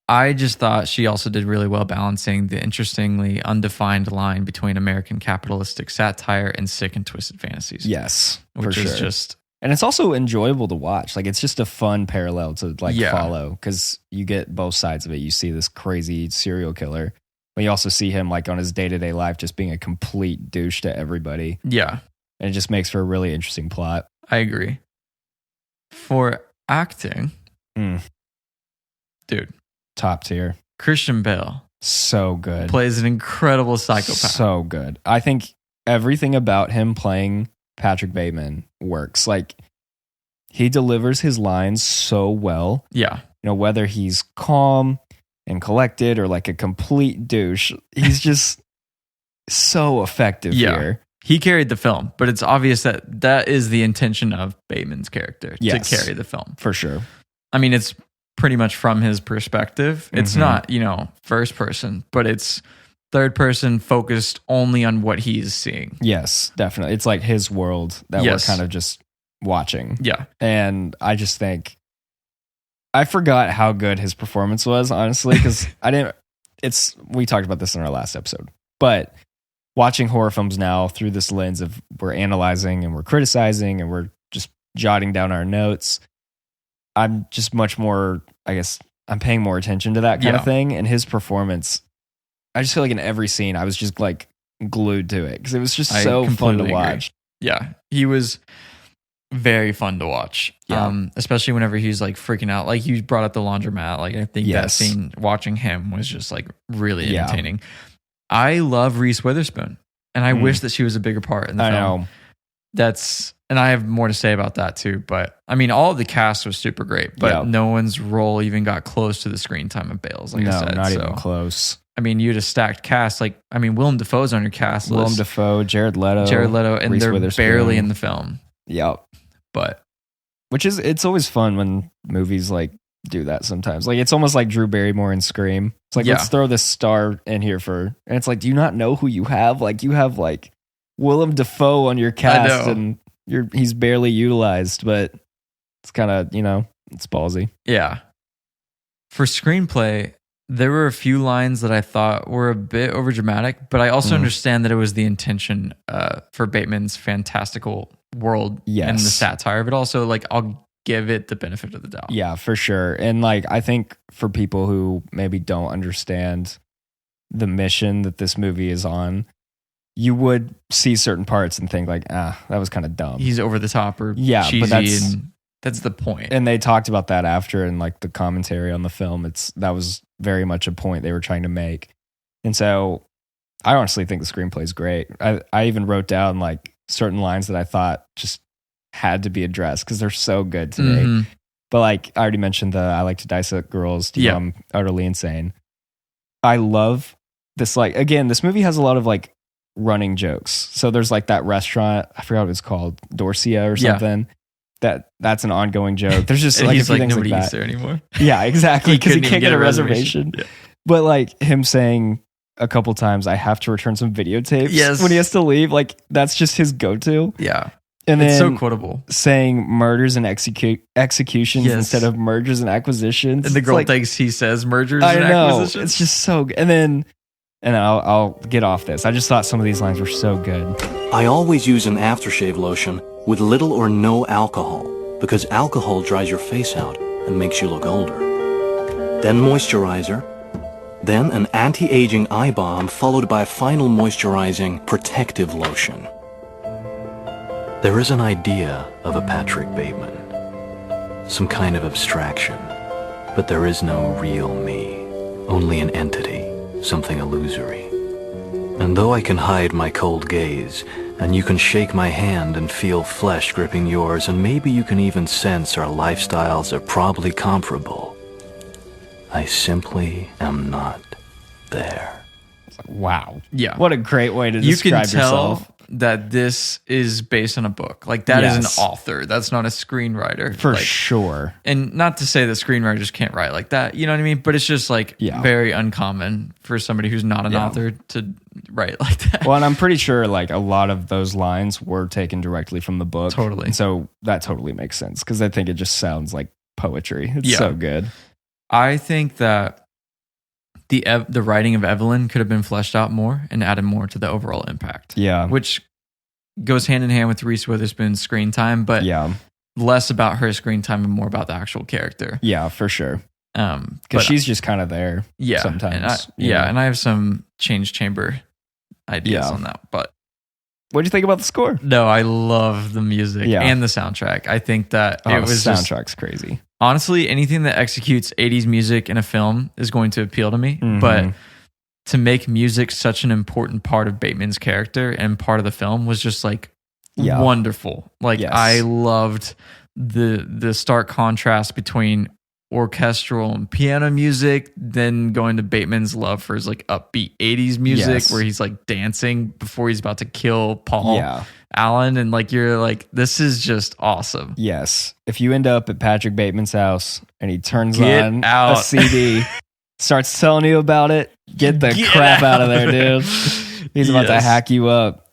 [SPEAKER 1] I just thought she also did really well balancing the interestingly undefined line between American capitalistic satire and sick and twisted fantasies.
[SPEAKER 5] Yes,
[SPEAKER 1] which is just,
[SPEAKER 5] and it's also enjoyable to watch. Like, it's just a fun parallel to follow, because you get both sides of it. You see this crazy serial killer, but you also see him like on his day-to-day life just being a complete douche to everybody.
[SPEAKER 1] Yeah.
[SPEAKER 5] And it just makes for a really interesting plot.
[SPEAKER 1] I agree. For acting, dude,
[SPEAKER 5] top tier.
[SPEAKER 1] Christian Bale.
[SPEAKER 5] So good.
[SPEAKER 1] Plays an incredible psychopath.
[SPEAKER 5] So good. I think everything about him playing Patrick Bateman works. Like, he delivers his lines so well.
[SPEAKER 1] Yeah.
[SPEAKER 5] Whether he's calm and collected or like a complete douche, he's just so effective here.
[SPEAKER 1] He carried the film, but it's obvious that is the intention of Bateman's character, to carry the film.
[SPEAKER 5] For sure.
[SPEAKER 1] I mean, it's pretty much from his perspective. It's not, first person, but it's third person focused only on what he's seeing.
[SPEAKER 5] Yes, definitely. It's like his world that we're kind of just watching.
[SPEAKER 1] Yeah.
[SPEAKER 5] And I just think, I forgot how good his performance was, honestly, because we talked about this in our last episode, but watching horror films now through this lens of we're analyzing and we're criticizing and we're just jotting down our notes, I'm just much more, I guess, I'm paying more attention to that kind of thing. And his performance, I just feel like in every scene, I was just like glued to it because it was just so fun to watch.
[SPEAKER 1] Yeah, he was very fun to watch. Especially whenever he's like freaking out. Like, you brought up the laundromat. Like, I think that scene, watching him, was just like really entertaining. I love Reese Witherspoon, and I wish that she was a bigger part in the film.
[SPEAKER 5] Know.
[SPEAKER 1] And I have more to say about that too. But I mean, all of the cast was super great, but no one's role even got close to the screen time of Bale's. Like I said,
[SPEAKER 5] not even close.
[SPEAKER 1] I mean, you had a stacked cast. Like, I mean, Willem Dafoe's on your cast list.
[SPEAKER 5] Willem Dafoe, Jared Leto, and
[SPEAKER 1] Reese they're barely in the film.
[SPEAKER 5] Yep.
[SPEAKER 1] But
[SPEAKER 5] it's always fun when movies like do that sometimes. Like, it's almost like Drew Barrymore in Scream. It's like, let's throw this star in here and it's like, do you not know who you have? Like, you have like Willem Dafoe on your cast and he's barely utilized, but it's kind of, it's ballsy.
[SPEAKER 1] Yeah. For screenplay, there were a few lines that I thought were a bit overdramatic, but I also understand that it was the intention for Bateman's fantastical world and the satire. But also, like, I'll give it the benefit of the doubt.
[SPEAKER 5] Yeah, for sure. And like, I think for people who maybe don't understand the mission that this movie is on, you would see certain parts and think like, that was kind of dumb.
[SPEAKER 1] He's over the top or
[SPEAKER 5] cheesy,
[SPEAKER 1] but that's the point.
[SPEAKER 5] And they talked about that after in like the commentary on the film. That was very much a point they were trying to make. And so I honestly think the screenplay is great. I even wrote down like certain lines that I thought just had to be addressed because they're so good to me. But like I already mentioned I like to dissect girls. I'm utterly insane. I love this. Like, again, this movie has a lot of like running jokes. So there's like that restaurant, I forgot what it's called, Dorsia or something. That's an ongoing joke. There's just like a few things
[SPEAKER 1] nobody
[SPEAKER 5] like
[SPEAKER 1] eats
[SPEAKER 5] that.
[SPEAKER 1] there anymore.
[SPEAKER 5] Yeah, exactly. Because he can't get a reservation.
[SPEAKER 1] Yeah.
[SPEAKER 5] But like him saying a couple times, I have to return some videotapes when he has to leave. Like that's just his go-to.
[SPEAKER 1] Yeah.
[SPEAKER 5] And then
[SPEAKER 1] it's so quotable.
[SPEAKER 5] Saying murders and executions instead of mergers and acquisitions.
[SPEAKER 1] And the girl thinks he says mergers and acquisitions.
[SPEAKER 5] It's just so good. And then I'll get off this. I just thought some of these lines were so good.
[SPEAKER 2] I always use an aftershave lotion with little or no alcohol because alcohol dries your face out and makes you look older. Then moisturizer. Then an anti-aging eye balm followed by a final moisturizing protective lotion. There is an idea of a Patrick Bateman, some kind of abstraction, but there is no real me, only an entity, something illusory. And though I can hide my cold gaze, and you can shake my hand and feel flesh gripping yours, and maybe you can even sense our lifestyles are probably comparable, I simply am not there.
[SPEAKER 5] Wow.
[SPEAKER 1] Yeah.
[SPEAKER 5] What a great way to describe yourself.
[SPEAKER 1] You can tell that this is based on a book. Like that is an author. That's not a screenwriter.
[SPEAKER 5] For sure.
[SPEAKER 1] And not to say that screenwriters can't write like that, you know what I mean? But it's just like very uncommon for somebody who's not an author to write like that.
[SPEAKER 5] Well, and I'm pretty sure like a lot of those lines were taken directly from the book.
[SPEAKER 1] Totally.
[SPEAKER 5] And so that totally makes sense because I think it just sounds like poetry. It's so good.
[SPEAKER 1] I think that the writing of Evelyn could have been fleshed out more and added more to the overall impact.
[SPEAKER 5] Yeah.
[SPEAKER 1] Which goes hand in hand with Reese Witherspoon's screen time, but less about her screen time and more about the actual character.
[SPEAKER 5] Yeah, for sure. Because she's just kind of there sometimes.
[SPEAKER 1] And I have some change chamber ideas on that. But
[SPEAKER 5] what do you think about the score?
[SPEAKER 1] No, I love the music and the soundtrack. I think that it was
[SPEAKER 5] the soundtrack's crazy.
[SPEAKER 1] Honestly, anything that executes 80s music in a film is going to appeal to me. But to make music such an important part of Bateman's character and part of the film was just like wonderful. Like I loved the stark contrast between orchestral and piano music, then going to Bateman's love for his like upbeat 80s music where he's like dancing before he's about to kill Paul Allen, and like you're like, this is just awesome.
[SPEAKER 5] Yes. If you end up at Patrick Bateman's house and he turns on a CD, starts telling you about it, get the crap out of there, dude. He's about to hack you up.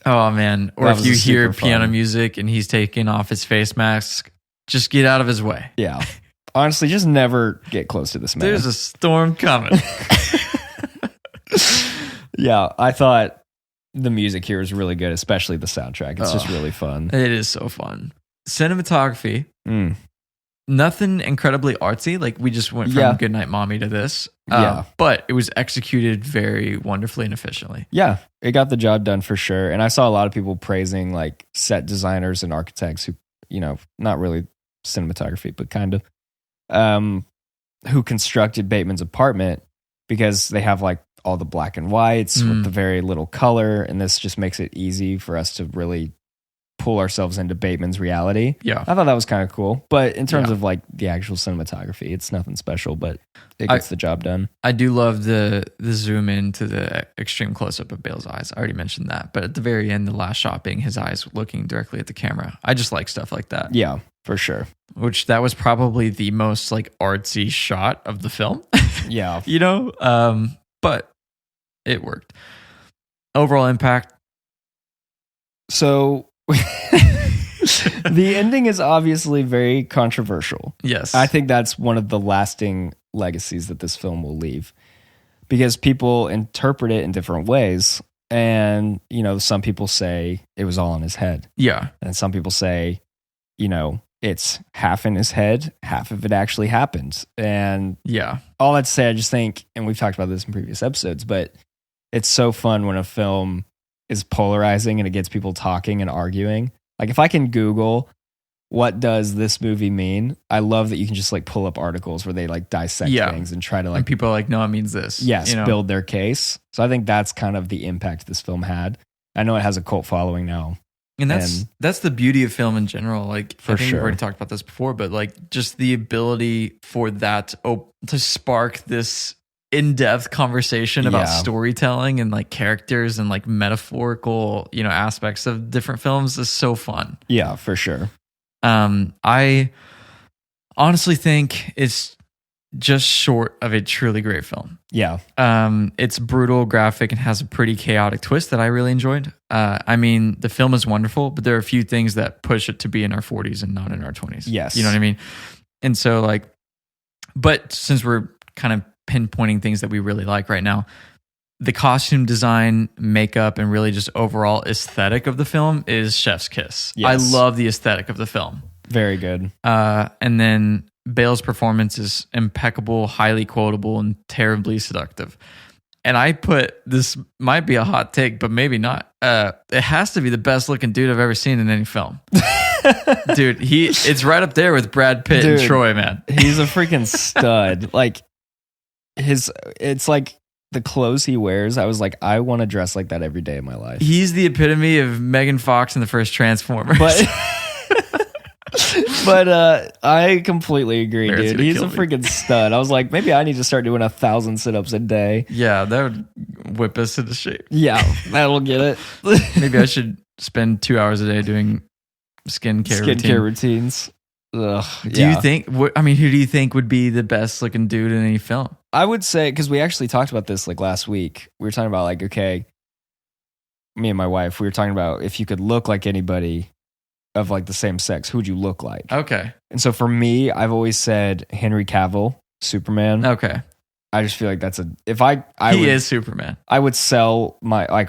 [SPEAKER 1] Oh man. Or if you hear piano music and he's taking off his face mask, just get out of his way.
[SPEAKER 5] Yeah. Honestly, just never get close to this man.
[SPEAKER 1] There's a storm coming.
[SPEAKER 5] Yeah, I thought the music here is really good, especially the soundtrack. It's just really fun.
[SPEAKER 1] It is so fun. Cinematography. Nothing incredibly artsy. Like we just went from Goodnight Mommy to this. But it was executed very wonderfully and efficiently. Yeah,
[SPEAKER 5] it got the job done for sure. And I saw a lot of people praising like set designers and architects who, you know, not really cinematography, but kind of, who constructed Bateman's apartment because they have like all the black and whites with the very little color. And this just makes it easy for us to really pull ourselves into Bateman's reality.
[SPEAKER 1] Yeah.
[SPEAKER 5] I thought that was kind of cool. But in terms of like the actual cinematography, it's nothing special, but it gets the job done.
[SPEAKER 1] I do love the zoom in to the extreme close up of Bale's eyes. I already mentioned that. But at the very end, the last shot being his eyes looking directly at the camera. I just like stuff like that.
[SPEAKER 5] Yeah, for sure.
[SPEAKER 1] Which that was probably the most like artsy shot of the film.
[SPEAKER 5] Yeah.
[SPEAKER 1] You know? But it worked. Overall impact.
[SPEAKER 5] So the ending is obviously very controversial.
[SPEAKER 1] Yes.
[SPEAKER 5] I think that's one of the lasting legacies that this film will leave because people interpret it in different ways. And, you know, some people say it was all in his head.
[SPEAKER 1] Yeah.
[SPEAKER 5] And some people say, you know, it's half in his head, half of it actually happened. And
[SPEAKER 1] Yeah.
[SPEAKER 5] all that to say, I just think, and we've talked about this in previous episodes, but it's so fun when a film is polarizing and it gets people talking and arguing. Like if I can Google what does this movie mean, I love that you can just like pull up articles where they like dissect things and try to like,
[SPEAKER 1] and people are like, no, it means this.
[SPEAKER 5] yes,
[SPEAKER 1] you know?
[SPEAKER 5] build their case. So I think that's kind of the impact this film had. I know it has a cult following now.
[SPEAKER 1] And that's the beauty of film in general. Like,
[SPEAKER 5] For
[SPEAKER 1] I think
[SPEAKER 5] sure.
[SPEAKER 1] we've already talked about this before, but like just the ability for that to spark this in-depth conversation about storytelling and like characters and like metaphorical, aspects of different films is so fun.
[SPEAKER 5] Yeah, for sure.
[SPEAKER 1] I honestly think it's just short of a truly great film.
[SPEAKER 5] Yeah.
[SPEAKER 1] It's brutal, graphic, and has a pretty chaotic twist that I really enjoyed. I mean, the film is wonderful, but there are a few things that push it to be in our 40s and not in our 20s.
[SPEAKER 5] Yes.
[SPEAKER 1] You know what I mean? And so like, but since we're kind of pinpointing things that we really like right now, the costume design, makeup, and really just overall aesthetic of the film is chef's kiss.
[SPEAKER 5] Yes.
[SPEAKER 1] I love the aesthetic of the film.
[SPEAKER 5] Very good.
[SPEAKER 1] And then Bale's performance is impeccable, highly quotable, and terribly seductive. And I put, this might be a hot take, but maybe not. It has to be the best looking dude I've ever seen in any film. Dude, it's right up there with Brad Pitt and Troy, man.
[SPEAKER 5] He's a freaking stud. Like it's like the clothes he wears. I was like, I want to dress like that every day of my life.
[SPEAKER 1] He's the epitome of Megan Fox in the first Transformers.
[SPEAKER 5] But I completely agree,
[SPEAKER 1] Barrett's
[SPEAKER 5] dude.
[SPEAKER 1] gonna
[SPEAKER 5] He's a
[SPEAKER 1] kill me.
[SPEAKER 5] freaking stud. I was like, maybe I need to start doing 1,000 sit-ups a day.
[SPEAKER 1] Yeah, that would whip us into shape.
[SPEAKER 5] Yeah, that'll get it.
[SPEAKER 1] Maybe I should spend 2 hours a day doing skincare
[SPEAKER 5] routines. Ugh,
[SPEAKER 1] Do you think, who do you think would be the best looking dude in any film?
[SPEAKER 5] I would say, because we actually talked about this like last week. We were talking about like, okay, me and my wife, we were talking about if you could look like anybody of like the same sex, who would you look like?
[SPEAKER 1] Okay.
[SPEAKER 5] And so for me, I've always said Henry Cavill, Superman.
[SPEAKER 1] Okay.
[SPEAKER 5] I just feel like that's
[SPEAKER 1] he is Superman.
[SPEAKER 5] I would sell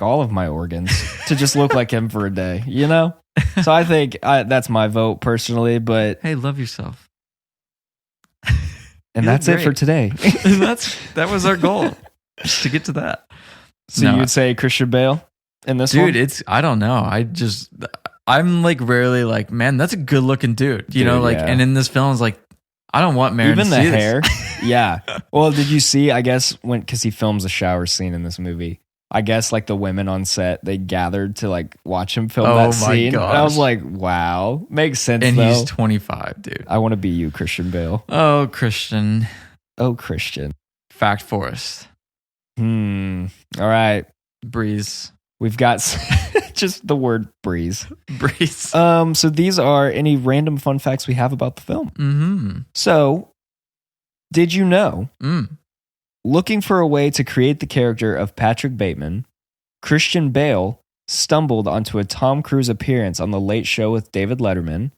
[SPEAKER 5] all of my organs to just look like him for a day, you know? So I think that's my vote personally, but
[SPEAKER 1] Hey, love yourself.
[SPEAKER 5] and
[SPEAKER 1] You
[SPEAKER 5] that's
[SPEAKER 1] look
[SPEAKER 5] it for
[SPEAKER 1] great.
[SPEAKER 5] today.
[SPEAKER 1] And that was our goal, just to get to that.
[SPEAKER 5] So you would say Christian Bale in this one?
[SPEAKER 1] Dude, I don't know. I'm like rarely like, man, that's a good looking dude. You know, like,
[SPEAKER 5] yeah.
[SPEAKER 1] and in this film, it's like, I don't want Marin
[SPEAKER 5] Even
[SPEAKER 1] to
[SPEAKER 5] the
[SPEAKER 1] see this.
[SPEAKER 5] hair. Yeah. Well, did you see, I guess, because he films a shower scene in this movie, I guess like the women on set, they gathered to like watch him film that scene.
[SPEAKER 1] gosh.
[SPEAKER 5] And I was like, wow. Makes sense
[SPEAKER 1] And
[SPEAKER 5] though.
[SPEAKER 1] he's 25, dude.
[SPEAKER 5] I want to be you, Christian Bale.
[SPEAKER 1] Oh, Christian.
[SPEAKER 5] Oh, Christian.
[SPEAKER 1] Fact Forest.
[SPEAKER 5] All right.
[SPEAKER 1] Breeze.
[SPEAKER 5] We've got just the word breeze.
[SPEAKER 1] Breeze.
[SPEAKER 5] So these are any random fun facts we have about the film.
[SPEAKER 1] Mm-hmm.
[SPEAKER 5] So, did you know,
[SPEAKER 1] Mm.
[SPEAKER 5] looking for a way to create the character of Patrick Bateman, Christian Bale stumbled onto a Tom Cruise appearance on The Late Show with David Letterman.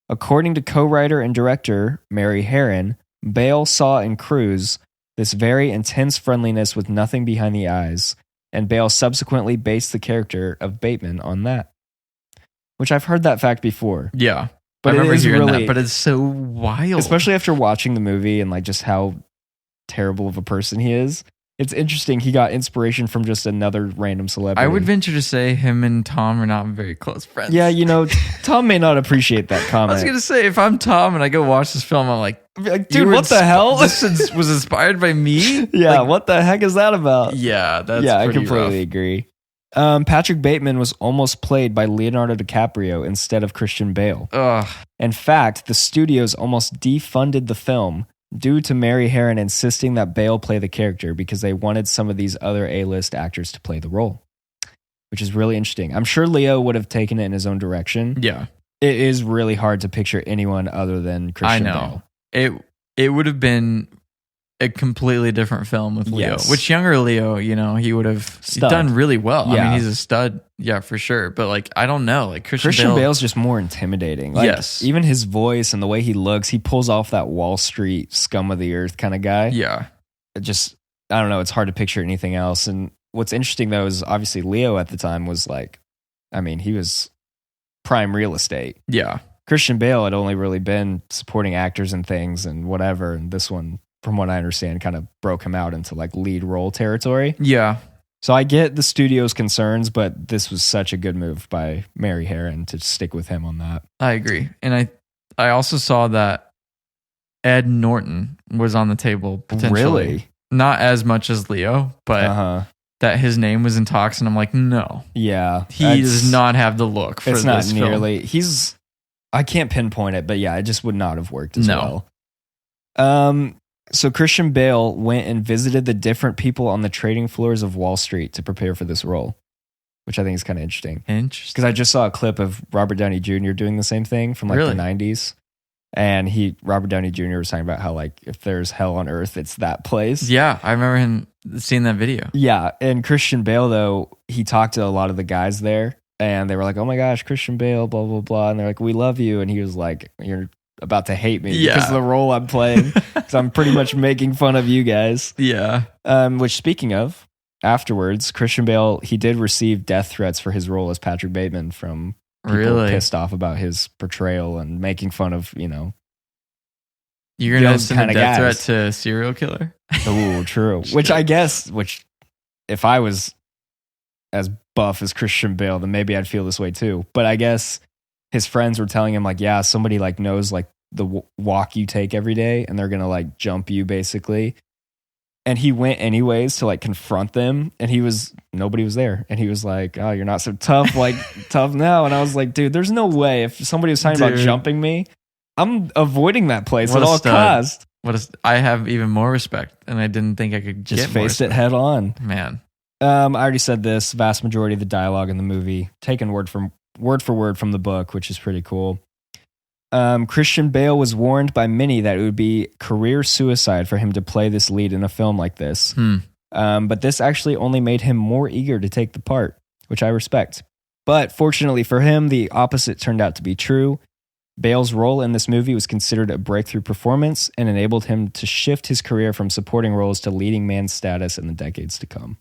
[SPEAKER 5] According to co-writer and director Mary Herron, Bale saw in Cruise this very intense friendliness with nothing behind the eyes, and Bale subsequently based the character of Bateman on that. Which I've heard that fact before.
[SPEAKER 1] Yeah.
[SPEAKER 5] But
[SPEAKER 1] I remember
[SPEAKER 5] it is
[SPEAKER 1] hearing
[SPEAKER 5] really,
[SPEAKER 1] that, but it's so wild.
[SPEAKER 5] especially after watching the movie and like just how terrible of a person he is. It's interesting. He got inspiration from just another random celebrity.
[SPEAKER 1] I would venture to say him and Tom are not very close friends.
[SPEAKER 5] Yeah, you know, Tom may not appreciate that
[SPEAKER 1] I
[SPEAKER 5] comment.
[SPEAKER 1] was going to say, if I'm Tom and I go watch this film, I'm like,
[SPEAKER 5] Dude,
[SPEAKER 1] you were
[SPEAKER 5] what the hell?
[SPEAKER 1] This was inspired by me?
[SPEAKER 5] Yeah,
[SPEAKER 1] Like,
[SPEAKER 5] what the heck is that about?
[SPEAKER 1] yeah, that's
[SPEAKER 5] Yeah, I
[SPEAKER 1] pretty
[SPEAKER 5] completely
[SPEAKER 1] rough.
[SPEAKER 5] agree. Patrick Bateman was almost played by Leonardo DiCaprio instead of Christian Bale.
[SPEAKER 1] Ugh.
[SPEAKER 5] In fact, the studios almost defunded the film due to Mary Herron insisting that Bale play the character because they wanted some of these other A-list actors to play the role, which is really interesting. I'm sure Leo would have taken it in his own direction.
[SPEAKER 1] Yeah.
[SPEAKER 5] It is really hard to picture anyone other than Christian
[SPEAKER 1] I know. It would have been a completely different film with Leo.
[SPEAKER 5] Yes.
[SPEAKER 1] Which younger Leo, you know, he would have
[SPEAKER 5] Stud.
[SPEAKER 1] done really well. I
[SPEAKER 5] Yeah.
[SPEAKER 1] mean, he's a stud, yeah, for sure. But like, I don't know, like
[SPEAKER 5] Christian Bale's just more intimidating. Like,
[SPEAKER 1] Yes.
[SPEAKER 5] even his voice and the way he looks, he pulls off that Wall Street scum of the earth kind of guy.
[SPEAKER 1] Yeah,
[SPEAKER 5] It just, I don't know, it's hard to picture anything else. And what's interesting though is obviously Leo at the time was like, I mean, he was prime real estate.
[SPEAKER 1] yeah.
[SPEAKER 5] Christian Bale had only really been supporting actors and things and whatever. And this one, from what I understand, kind of broke him out into like lead role territory.
[SPEAKER 1] Yeah.
[SPEAKER 5] So I get the studio's concerns, but this was such a good move by Mary Herron to stick with him on that.
[SPEAKER 1] I agree. And I also saw that Ed Norton was on the table potentially.
[SPEAKER 5] Really?
[SPEAKER 1] Not as much as Leo, but that his name was in talks, and I'm like, no.
[SPEAKER 5] Yeah.
[SPEAKER 1] He does not have the look for this film.
[SPEAKER 5] It's not nearly. I can't pinpoint it, but yeah, it just would not have worked as well. So Christian Bale went and visited the different people on the trading floors of Wall Street to prepare for this role, which I think is kind of interesting. Because I just saw a clip of Robert Downey Jr. doing the same thing from like the 90s. And Robert Downey Jr. was talking about how like if there's hell on earth, it's that place.
[SPEAKER 1] Yeah, I remember him seeing that video.
[SPEAKER 5] Yeah, and Christian Bale, though, he talked to a lot of the guys there. And they were like, oh my gosh, Christian Bale, blah, blah, blah. And they're like, we love you. And he was like, you're about to hate me because of the role I'm playing. Because I'm pretty much making fun of you guys.
[SPEAKER 1] Yeah.
[SPEAKER 5] Which, speaking of, afterwards, Christian Bale, he did receive death threats for his role as Patrick Bateman from people pissed off about his portrayal and making fun of,
[SPEAKER 1] You're going to send a death threat to a serial killer?
[SPEAKER 5] Oh, true. Which if I was as buff as Christian Bale, then maybe I'd feel this way too. But I guess his friends were telling him like, yeah, somebody like knows like the walk you take every day and they're going to like jump you basically. And he went anyways to like confront them and nobody was there. And he was like, oh, you're not so tough, like tough now. And I was like, dude, there's no way if somebody was talking about jumping me, I'm avoiding that place at all costs.
[SPEAKER 1] I have even more respect and I didn't think I could
[SPEAKER 5] just face it head on.
[SPEAKER 1] Man.
[SPEAKER 5] I already said this, vast majority of the dialogue in the movie taken word for word from the book, which is pretty cool. Christian Bale was warned by many that it would be career suicide for him to play this lead in a film like this. But this actually only made him more eager to take the part, which I respect. But fortunately for him, the opposite turned out to be true. Bale's role in this movie was considered a breakthrough performance and enabled him to shift his career from supporting roles to leading man status in the decades to come.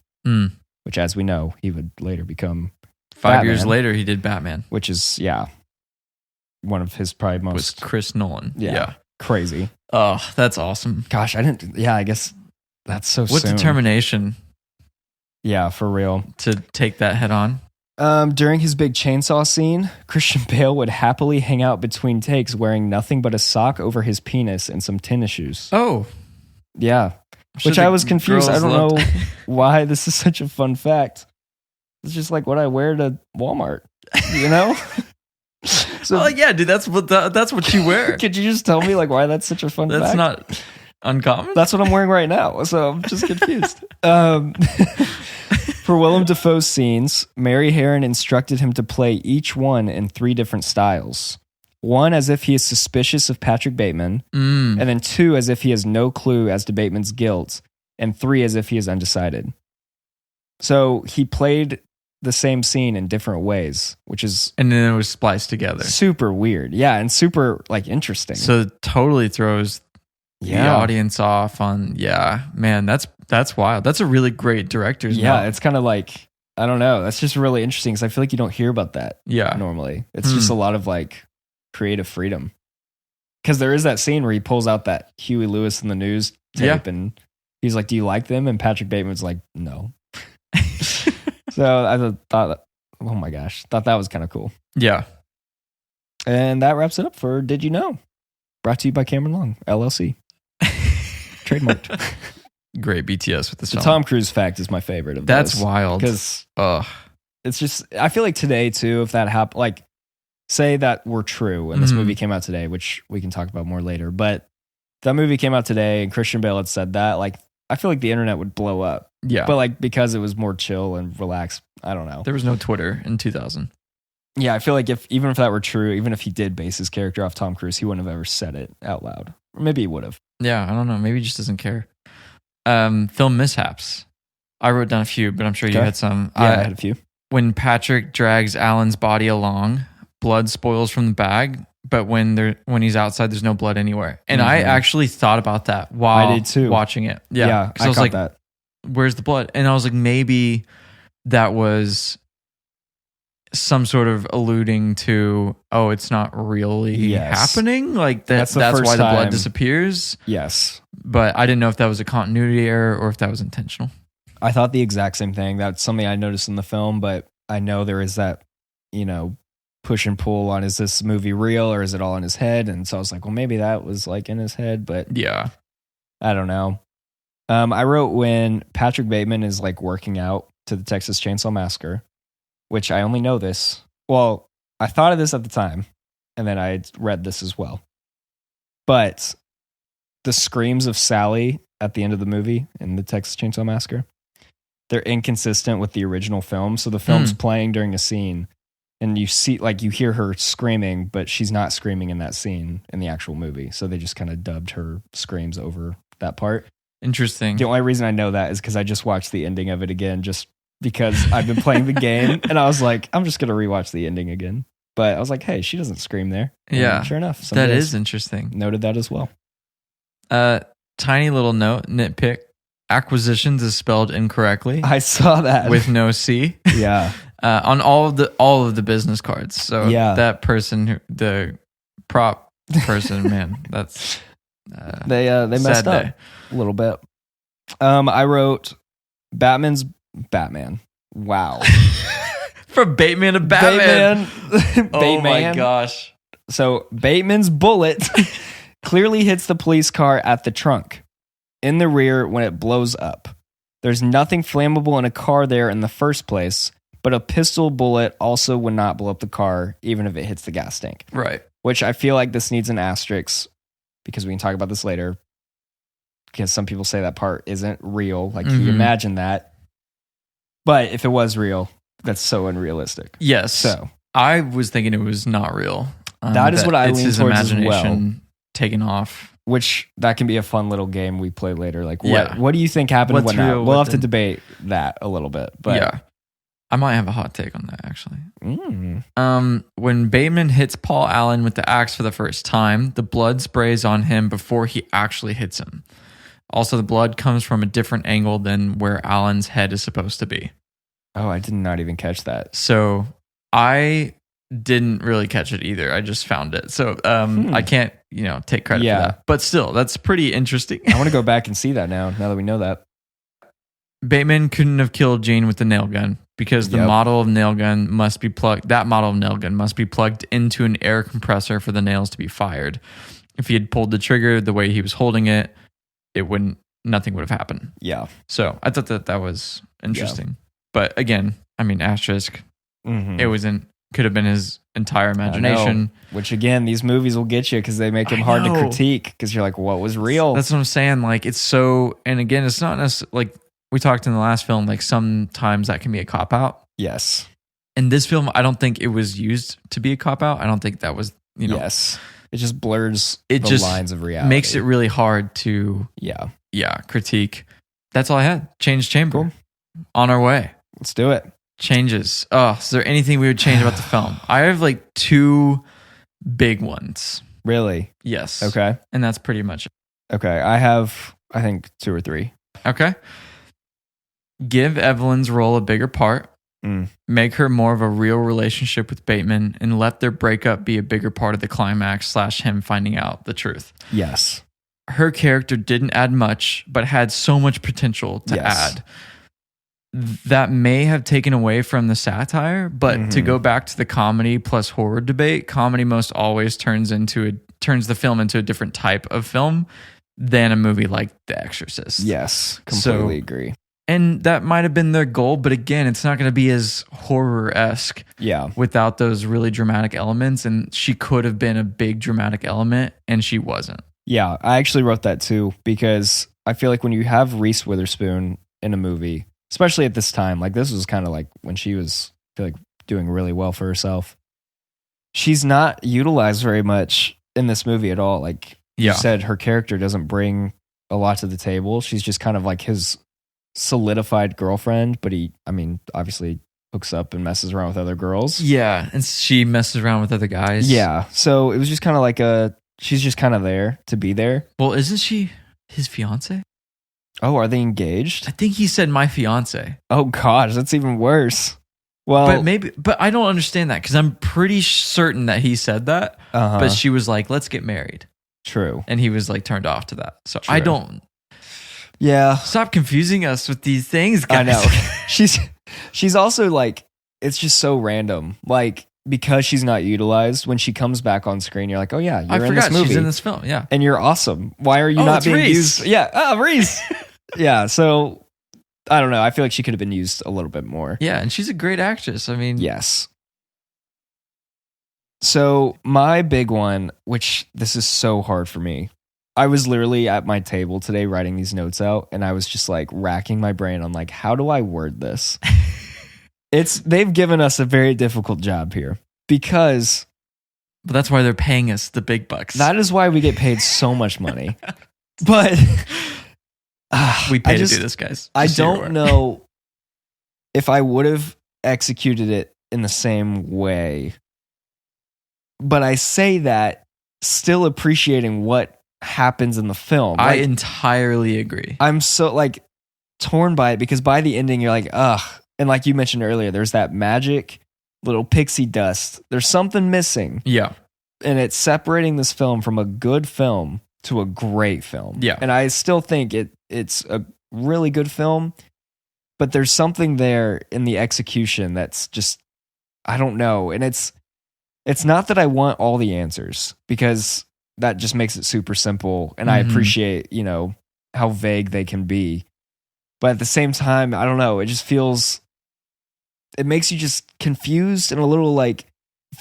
[SPEAKER 5] Which, as we know, he would later become
[SPEAKER 1] 5 years later, he did Batman.
[SPEAKER 5] Which is, one of his probably most...
[SPEAKER 1] With Chris Nolan. Yeah.
[SPEAKER 5] Crazy.
[SPEAKER 1] Oh, that's awesome.
[SPEAKER 5] Gosh, I guess that's so
[SPEAKER 1] What
[SPEAKER 5] soon.
[SPEAKER 1] determination.
[SPEAKER 5] Yeah, for real.
[SPEAKER 1] To take that head on.
[SPEAKER 5] During his big chainsaw scene, Christian Bale would happily hang out between takes wearing nothing but a sock over his penis and some tennis shoes.
[SPEAKER 1] Oh.
[SPEAKER 5] Yeah. Which I was confused. I don't know why this is such a fun fact. It's just like what I wear to Walmart,
[SPEAKER 1] So yeah, dude, that's what you wear.
[SPEAKER 5] Could you just tell me like why that's such a fun fact?
[SPEAKER 1] That's not uncommon.
[SPEAKER 5] That's what I'm wearing right now, so I'm just confused. For Willem Dafoe's scenes, Mary Herron instructed him to play each one in 3 different styles. 1 as if he is suspicious of Patrick Bateman, and then 2 as if he has no clue as to Bateman's guilt, and 3 as if he is undecided. So he played the same scene in different ways,
[SPEAKER 1] and then it was spliced together.
[SPEAKER 5] Super weird. Yeah, and super like interesting.
[SPEAKER 1] So it totally throws the audience off on, man, that's wild. That's a really great director's note.
[SPEAKER 5] It's kind of like, I don't know. That's just really interesting because I feel like you don't hear about that normally. It's just a lot of like creative freedom. Because there is that scene where he pulls out that Huey Lewis in the News tape and he's like, do you like them? And Patrick Bateman's like, no. So I thought, oh my gosh, thought that was kind of cool.
[SPEAKER 1] Yeah.
[SPEAKER 5] And that wraps it up for Did You Know? Brought to you by Cameron Long, LLC. Trademarked.
[SPEAKER 1] Great BTS with this
[SPEAKER 5] The
[SPEAKER 1] film.
[SPEAKER 5] Tom Cruise fact is my favorite of
[SPEAKER 1] That's
[SPEAKER 5] those.
[SPEAKER 1] wild.
[SPEAKER 5] Because it's just, I feel like today too, if that happened, like say that were true and this movie came out today, which we can talk about more later, but that movie came out today and Christian Bale had said that, like, I feel like the internet would blow up.
[SPEAKER 1] Yeah.
[SPEAKER 5] But like, because it was more chill and relaxed, I don't know.
[SPEAKER 1] There was no Twitter in 2000.
[SPEAKER 5] Yeah, I feel like even if that were true, even if he did base his character off Tom Cruise, he wouldn't have ever said it out loud. Or maybe he would have.
[SPEAKER 1] Yeah, I don't know. Maybe he just doesn't care. Film mishaps. I wrote down a few, but I'm sure you had some.
[SPEAKER 5] Yeah, I had a few.
[SPEAKER 1] When Patrick drags Alan's body along, blood spoils from the bag, but when he's outside, there's no blood anywhere. And I actually thought about that while
[SPEAKER 5] I did too.
[SPEAKER 1] watching it. Yeah,
[SPEAKER 5] I
[SPEAKER 1] was like,
[SPEAKER 5] that.
[SPEAKER 1] Where's the blood? And I was like, maybe that was some sort of alluding to, oh, it's not really happening. Like that's why the blood disappears.
[SPEAKER 5] Yes.
[SPEAKER 1] But I didn't know if that was a continuity error or if that was intentional.
[SPEAKER 5] I thought the exact same thing. That's something I noticed in the film, but I know there is that, push and pull on, is this movie real or is it all in his head? And so I was like, well, maybe that was like in his head, but
[SPEAKER 1] yeah,
[SPEAKER 5] I don't know. I wrote when Patrick Bateman is like working out to the Texas Chainsaw Massacre, which I only know this. Well, I thought of this at the time, and then I read this as well. But the screams of Sally at the end of the movie in the Texas Chainsaw Massacre, they're inconsistent with the original film. So the film's playing during a scene, and you hear her screaming, but she's not screaming in that scene in the actual movie. So they just kind of dubbed her screams over that part.
[SPEAKER 1] Interesting.
[SPEAKER 5] The only reason I know that is because I just watched the ending of it again, just because I've been playing the game, and I was like, I'm just going to rewatch the ending again. But I was like, hey, she doesn't scream there. And
[SPEAKER 1] yeah.
[SPEAKER 5] sure enough.
[SPEAKER 1] That is interesting.
[SPEAKER 5] Noted that as well.
[SPEAKER 1] Tiny little note, nitpick. Acquisitions is spelled incorrectly.
[SPEAKER 5] I saw that.
[SPEAKER 1] With no C.
[SPEAKER 5] Yeah.
[SPEAKER 1] On all of the business cards. So that person, the prop person, man, that's
[SPEAKER 5] they messed up a little bit. I wrote Batman. Wow.
[SPEAKER 1] From Bateman to Batman. Oh my gosh.
[SPEAKER 5] So Bateman's bullet clearly hits the police car at the trunk in the rear when it blows up. There's nothing flammable in a car there in the first place, but a pistol bullet also would not blow up the car even if it hits the gas tank.
[SPEAKER 1] Right.
[SPEAKER 5] Which I feel like this needs an asterisk because we can talk about this later. Because some people say that part isn't real. Like you imagine that. But if it was real, that's so unrealistic.
[SPEAKER 1] Yes.
[SPEAKER 5] So
[SPEAKER 1] I was thinking it was not real.
[SPEAKER 5] That is what I lean towards
[SPEAKER 1] imagination
[SPEAKER 5] as well.
[SPEAKER 1] Taken off.
[SPEAKER 5] Which that can be a fun little game we play later. Like what do you think happened?
[SPEAKER 1] What's
[SPEAKER 5] when that?
[SPEAKER 1] real,
[SPEAKER 5] We'll have to debate that a little bit. But
[SPEAKER 1] yeah. I might have a hot take on that actually. When Bateman hits Paul Allen with the axe for the first time, the blood sprays on him before he actually hits him. Also, the blood comes from a different angle than where Allen's head is supposed to be.
[SPEAKER 5] Oh, I did not even catch that.
[SPEAKER 1] So I didn't really catch it either. I just found it. So I can't, take credit for that. But still, that's pretty interesting.
[SPEAKER 5] I want to go back and see that now that we know that.
[SPEAKER 1] Bateman couldn't have killed Jane with the nail gun because the model of nail gun must be plugged. That model of nail gun must be plugged into an air compressor for the nails to be fired. If he had pulled the trigger the way he was holding it, nothing would have happened.
[SPEAKER 5] Yeah.
[SPEAKER 1] So I thought that was interesting. Yeah. But again, asterisk. It could have been his entire imagination.
[SPEAKER 5] Which again, these movies will get you because they make them hard to critique because you're like, what was real?
[SPEAKER 1] That's what I'm saying. Like it's so, and again, it's not necessarily like we talked in the last film, like sometimes that can be a cop out.
[SPEAKER 5] Yes.
[SPEAKER 1] In this film, I don't think it was used to be a cop out. I don't think that was,
[SPEAKER 5] Yes. It just blurs
[SPEAKER 1] the
[SPEAKER 5] lines of reality.
[SPEAKER 1] Makes it really hard to critique. That's all I had. Change chamber. Cool. On our way.
[SPEAKER 5] Let's do it.
[SPEAKER 1] Changes. Oh, is there anything we would change about the film? I have like 2 big ones.
[SPEAKER 5] Really?
[SPEAKER 1] Yes.
[SPEAKER 5] Okay.
[SPEAKER 1] And that's pretty much it.
[SPEAKER 5] Okay. I have, I think 2 or 3.
[SPEAKER 1] Okay. Give Evelyn's role a bigger part. Make her more of a real relationship with Bateman and let their breakup be a bigger part of the climax / him finding out the truth.
[SPEAKER 5] Yes.
[SPEAKER 1] Her character didn't add much, but had so much potential to add. That may have taken away from the satire, but to go back to the comedy plus horror debate, comedy most always turns the film into a different type of film than a movie like The Exorcist.
[SPEAKER 5] Yes, completely agree.
[SPEAKER 1] And that might have been their goal, but again, it's not going to be as horror-esque without those really dramatic elements. And she could have been a big dramatic element, and she wasn't.
[SPEAKER 5] Yeah, I actually wrote that too, because I feel like when you have Reese Witherspoon in a movie, especially at this time, like this was kind of like when she was, I feel like, doing really well for herself. She's not utilized very much in this movie at all. Like you said, her character doesn't bring a lot to the table. She's just kind of like his solidified girlfriend, but he, obviously hooks up and messes around with other girls.
[SPEAKER 1] Yeah, and she messes around with other guys.
[SPEAKER 5] Yeah, so it was just kind of like she's just kind of there to be there.
[SPEAKER 1] Well, isn't she his fiance?
[SPEAKER 5] Oh, are they engaged?
[SPEAKER 1] I think he said my fiance.
[SPEAKER 5] Oh gosh, that's even worse. Well,
[SPEAKER 1] but I don't understand that because I'm pretty certain that he said that. But she was like, "Let's get married."
[SPEAKER 5] True.
[SPEAKER 1] And he was like turned off to that. So
[SPEAKER 5] True.
[SPEAKER 1] I don't.
[SPEAKER 5] Yeah.
[SPEAKER 1] Stop confusing us with these things, guys.
[SPEAKER 5] I know. She's also like, it's just so random. Like, because she's not utilized, when she comes back on screen, you're like, oh yeah, you're in this movie.
[SPEAKER 1] She's in this film. Yeah.
[SPEAKER 5] And you're awesome. Why are you not being
[SPEAKER 1] Reese.
[SPEAKER 5] used? Yeah. Oh, Reese. Yeah. So I don't know. I feel like she could have been used a little bit more.
[SPEAKER 1] Yeah. And she's a great actress. I mean,
[SPEAKER 5] yes. So my big one, which this is so hard for me. I was literally at my table today writing these notes out, and I was just like racking my brain on like, how do I word this? They've given us a very difficult job here because
[SPEAKER 1] but that's why they're paying us the big bucks.
[SPEAKER 5] that is why we get paid so much money. But
[SPEAKER 1] we pay to do this, guys.
[SPEAKER 5] I
[SPEAKER 1] Just so you're
[SPEAKER 5] don't
[SPEAKER 1] aware.
[SPEAKER 5] know if I would have executed it in the same way. But I say that still appreciating what happens in the film.
[SPEAKER 1] I
[SPEAKER 5] Like,
[SPEAKER 1] entirely agree.
[SPEAKER 5] I'm so like torn by it because by the ending you're like, ugh. And like you mentioned earlier, there's that magic little pixie dust. There's something missing.
[SPEAKER 1] Yeah.
[SPEAKER 5] And it's separating this film from a good film to a great film.
[SPEAKER 1] Yeah.
[SPEAKER 5] And I still think it's a really good film, but there's something there in the execution that's just, I don't know. And it's not that I want all the answers because that just makes it super simple. And I appreciate, how vague they can be. But at the same time, I don't know. It just feels, it makes you just confused and a little like,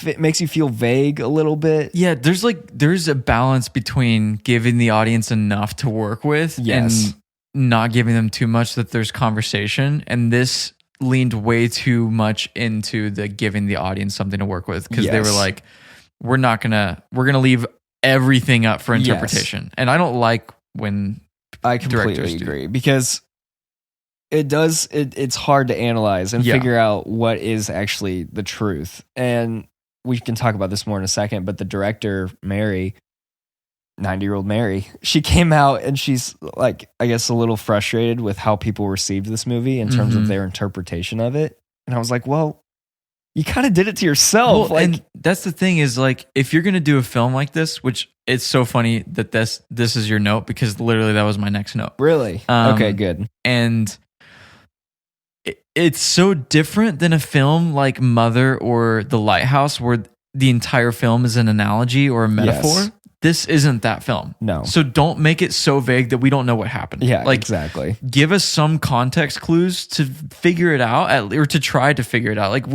[SPEAKER 5] it makes you feel vague a little bit.
[SPEAKER 1] Yeah, there's a balance between giving the audience enough to work with
[SPEAKER 5] Yes.
[SPEAKER 1] and not giving them too much that there's conversation. And this leaned way too much into the giving the audience something to work with because they were
[SPEAKER 5] Yes.
[SPEAKER 1] like, we're gonna leave everything up for interpretation. And I don't like when
[SPEAKER 5] I completely
[SPEAKER 1] directors do.
[SPEAKER 5] agree because it's hard to analyze and
[SPEAKER 1] Yeah.
[SPEAKER 5] figure out what is actually the truth. And we can talk about this more in a second, but the director, Mary, 90-year-old Mary, she came out and she's like, I guess a little frustrated with how people received this movie in terms of their interpretation of it. And I was like, well, you kind of did it to yourself.
[SPEAKER 1] Well, and that's the thing is like, if you're going to do a film like this, which it's so funny that this is your note because literally that was my next note.
[SPEAKER 5] Really? Okay, good.
[SPEAKER 1] And it's so different than a film like Mother or The Lighthouse where the entire film is an analogy or a metaphor.
[SPEAKER 5] Yes.
[SPEAKER 1] This isn't that film.
[SPEAKER 5] No.
[SPEAKER 1] So don't make it so vague that we don't know what happened.
[SPEAKER 5] Yeah,
[SPEAKER 1] like,
[SPEAKER 5] exactly.
[SPEAKER 1] Give us some context clues to figure it out or to try to figure it out. Like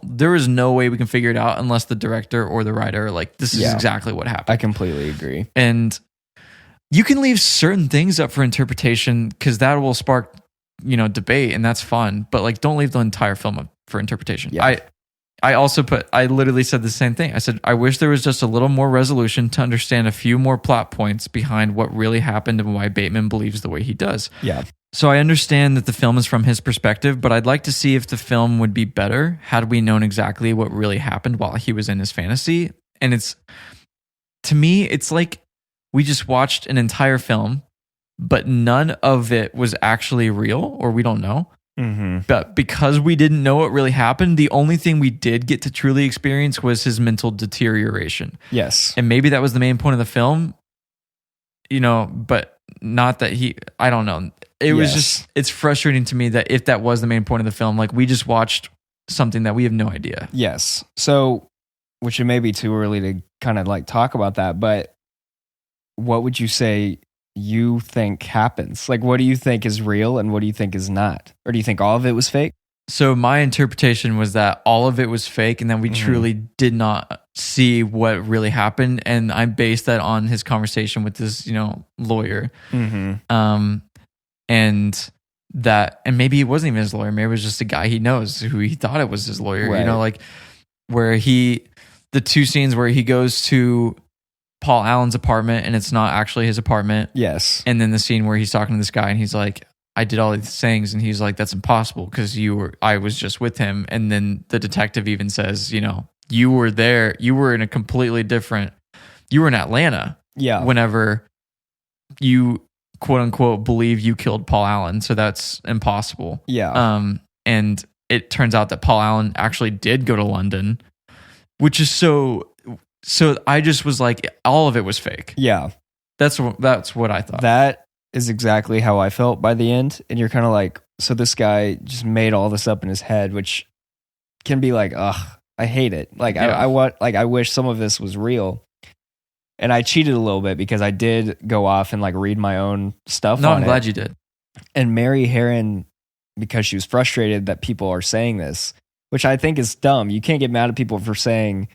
[SPEAKER 1] there is no way we can figure it out unless the director or the writer are like, this is exactly what happened.
[SPEAKER 5] I completely agree.
[SPEAKER 1] And you can leave certain things up for interpretation because that will spark, debate, and that's fun. But like, don't leave the entire film up for interpretation.
[SPEAKER 5] Yeah.
[SPEAKER 1] I literally said the same thing. I said, I wish there was just a little more resolution to understand a few more plot points behind what really happened and why Bateman believes the way he does.
[SPEAKER 5] Yeah.
[SPEAKER 1] So I understand that the film is from his perspective, but I'd like to see if the film would be better had we known exactly what really happened while he was in his fantasy. And to me, it's like we just watched an entire film, but none of it was actually real, or we don't know.
[SPEAKER 5] Mm-hmm.
[SPEAKER 1] But because we didn't know what really happened, the only thing we did get to truly experience was his mental deterioration.
[SPEAKER 5] Yes.
[SPEAKER 1] And maybe that was the main point of the film, but not that I don't know. It was just, it's frustrating to me that if that was the main point of the film, like we just watched something that we have no idea.
[SPEAKER 5] Yes. So, which it may be too early to kind of like talk about that, but what would you say you think happens? Like, what do you think is real and what do you think is not? Or do you think all of it was fake?
[SPEAKER 1] So my interpretation was that all of it was fake and that we truly did not see what really happened. And I based that on his conversation with this, lawyer.
[SPEAKER 5] Mm-hmm.
[SPEAKER 1] And maybe he wasn't even his lawyer. Maybe it was just a guy he knows who he thought it was his lawyer,
[SPEAKER 5] Right.
[SPEAKER 1] like where the two scenes where he goes to Paul Allen's apartment and it's not actually his apartment.
[SPEAKER 5] Yes.
[SPEAKER 1] And then the scene where he's talking to this guy and he's like, I did all these things. And he's like, that's impossible because I was just with him. And then the detective even says, you were there. You were in you were in Atlanta.
[SPEAKER 5] Yeah.
[SPEAKER 1] Whenever you quote unquote believe you killed Paul Allen. So that's impossible.
[SPEAKER 5] Yeah.
[SPEAKER 1] And it turns out that Paul Allen actually did go to London, which is so I just was like, all of it was fake.
[SPEAKER 5] Yeah.
[SPEAKER 1] That's what I thought.
[SPEAKER 5] That is exactly how I felt by the end. And you're kind of like, so this guy just made all this up in his head, which can be like, ugh, I hate it. Like,
[SPEAKER 1] Yeah.
[SPEAKER 5] I wish some of this was real. And I cheated a little bit because I did go off and like read my own stuff.
[SPEAKER 1] No,
[SPEAKER 5] on
[SPEAKER 1] I'm
[SPEAKER 5] it.
[SPEAKER 1] glad you did.
[SPEAKER 5] And Mary Herron, because she was frustrated that people are saying this, which I think is dumb. You can't get mad at people for saying,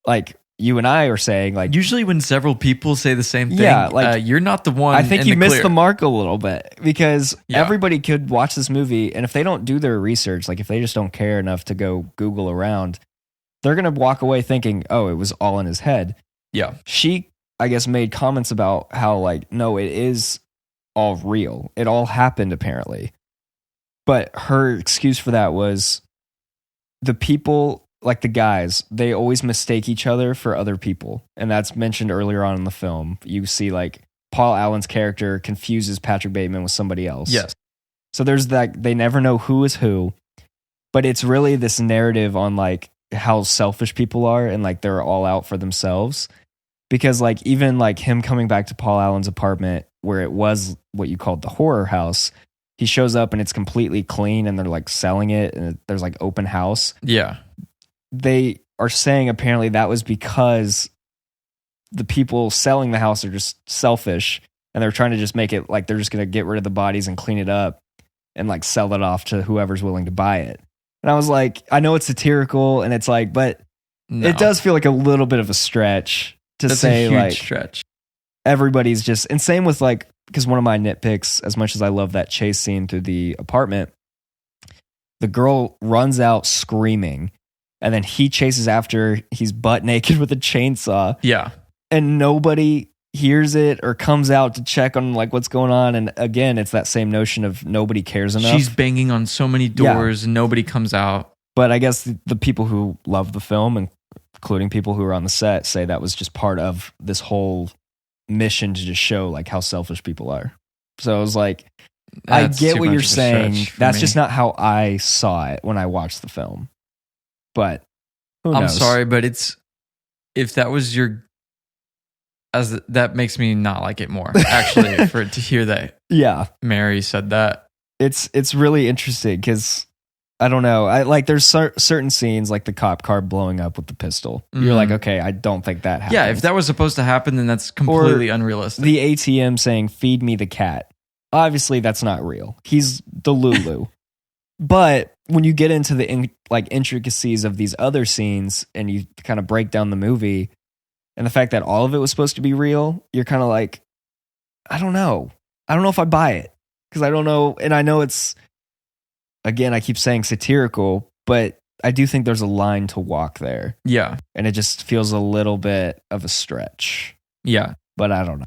[SPEAKER 5] like you and I are saying, like,
[SPEAKER 1] Usually when several people say the same thing,
[SPEAKER 5] Yeah, like,
[SPEAKER 1] you're not the one.
[SPEAKER 5] I think
[SPEAKER 1] in
[SPEAKER 5] you
[SPEAKER 1] the
[SPEAKER 5] missed
[SPEAKER 1] clear.
[SPEAKER 5] the mark a little bit because
[SPEAKER 1] Yeah.
[SPEAKER 5] everybody could watch this movie, and if they don't do their research, like if they just don't care enough to go Google around, they're gonna walk away thinking, "Oh, it was all in his head."
[SPEAKER 1] Yeah.
[SPEAKER 5] She, I guess, made comments about how, like, no, it is all real. It all happened apparently, but her excuse for that was the people, like the guys, they always mistake each other for other people, and that's mentioned earlier on in the film. You see, like, Paul Allen's character confuses Patrick Bateman with somebody else.
[SPEAKER 1] Yes.
[SPEAKER 5] So there's that, they never know who is who, but it's really this narrative on like how selfish people are and like they're all out for themselves. Because like even like him coming back to Paul Allen's apartment where it was what you called the horror house, he shows up and it's completely clean and they're like selling it and there's like open house.
[SPEAKER 1] Yeah.
[SPEAKER 5] They are saying apparently that was because the people selling the house are just selfish and they're trying to just make it like they're just going to get rid of the bodies and clean it up and like sell it off to whoever's willing to buy it. And I was like, I know it's satirical and it's like, but
[SPEAKER 1] No.
[SPEAKER 5] it does feel like a little bit of a stretch to
[SPEAKER 1] That's
[SPEAKER 5] say
[SPEAKER 1] a huge
[SPEAKER 5] like
[SPEAKER 1] stretch.
[SPEAKER 5] everybody's just, and same with like, because one of my nitpicks, as much as I love that chase scene through the apartment, the girl runs out screaming and then he chases after, he's butt naked with a chainsaw.
[SPEAKER 1] Yeah.
[SPEAKER 5] And nobody hears it or comes out to check on like what's going on. And again, it's that same notion of nobody cares enough.
[SPEAKER 1] She's banging on so many doors and nobody comes out.
[SPEAKER 5] But I guess the people who love the film, including people who are on the set, say that was just part of this whole mission to just show like how selfish people are. So I was like,
[SPEAKER 1] That's
[SPEAKER 5] I get
[SPEAKER 1] too
[SPEAKER 5] what
[SPEAKER 1] much
[SPEAKER 5] you're
[SPEAKER 1] of a
[SPEAKER 5] saying.
[SPEAKER 1] stretch for
[SPEAKER 5] That's
[SPEAKER 1] me.
[SPEAKER 5] just not how I saw it when I watched the film. But who
[SPEAKER 1] I'm
[SPEAKER 5] knows?
[SPEAKER 1] sorry, but if that was your, that makes me not like it more. Actually, for it to hear that
[SPEAKER 5] Yeah.
[SPEAKER 1] Mary said that.
[SPEAKER 5] It's really interesting because I don't know. I like there's certain scenes like the cop car blowing up with the pistol. You're like, okay, I don't think that happened.
[SPEAKER 1] Yeah, if that was supposed to happen, then that's completely unrealistic.
[SPEAKER 5] The ATM saying "feed me the cat." Obviously, that's not real. He's the Lulu. But when you get into the intricacies of these other scenes and you kind of break down the movie and the fact that all of it was supposed to be real, you're kind of like, I don't know. I don't know if I buy it because I don't know. And I know it's, again, I keep saying satirical, but I do think there's a line to walk there.
[SPEAKER 1] Yeah.
[SPEAKER 5] And it just feels a little bit of a stretch.
[SPEAKER 1] Yeah.
[SPEAKER 5] But I don't know.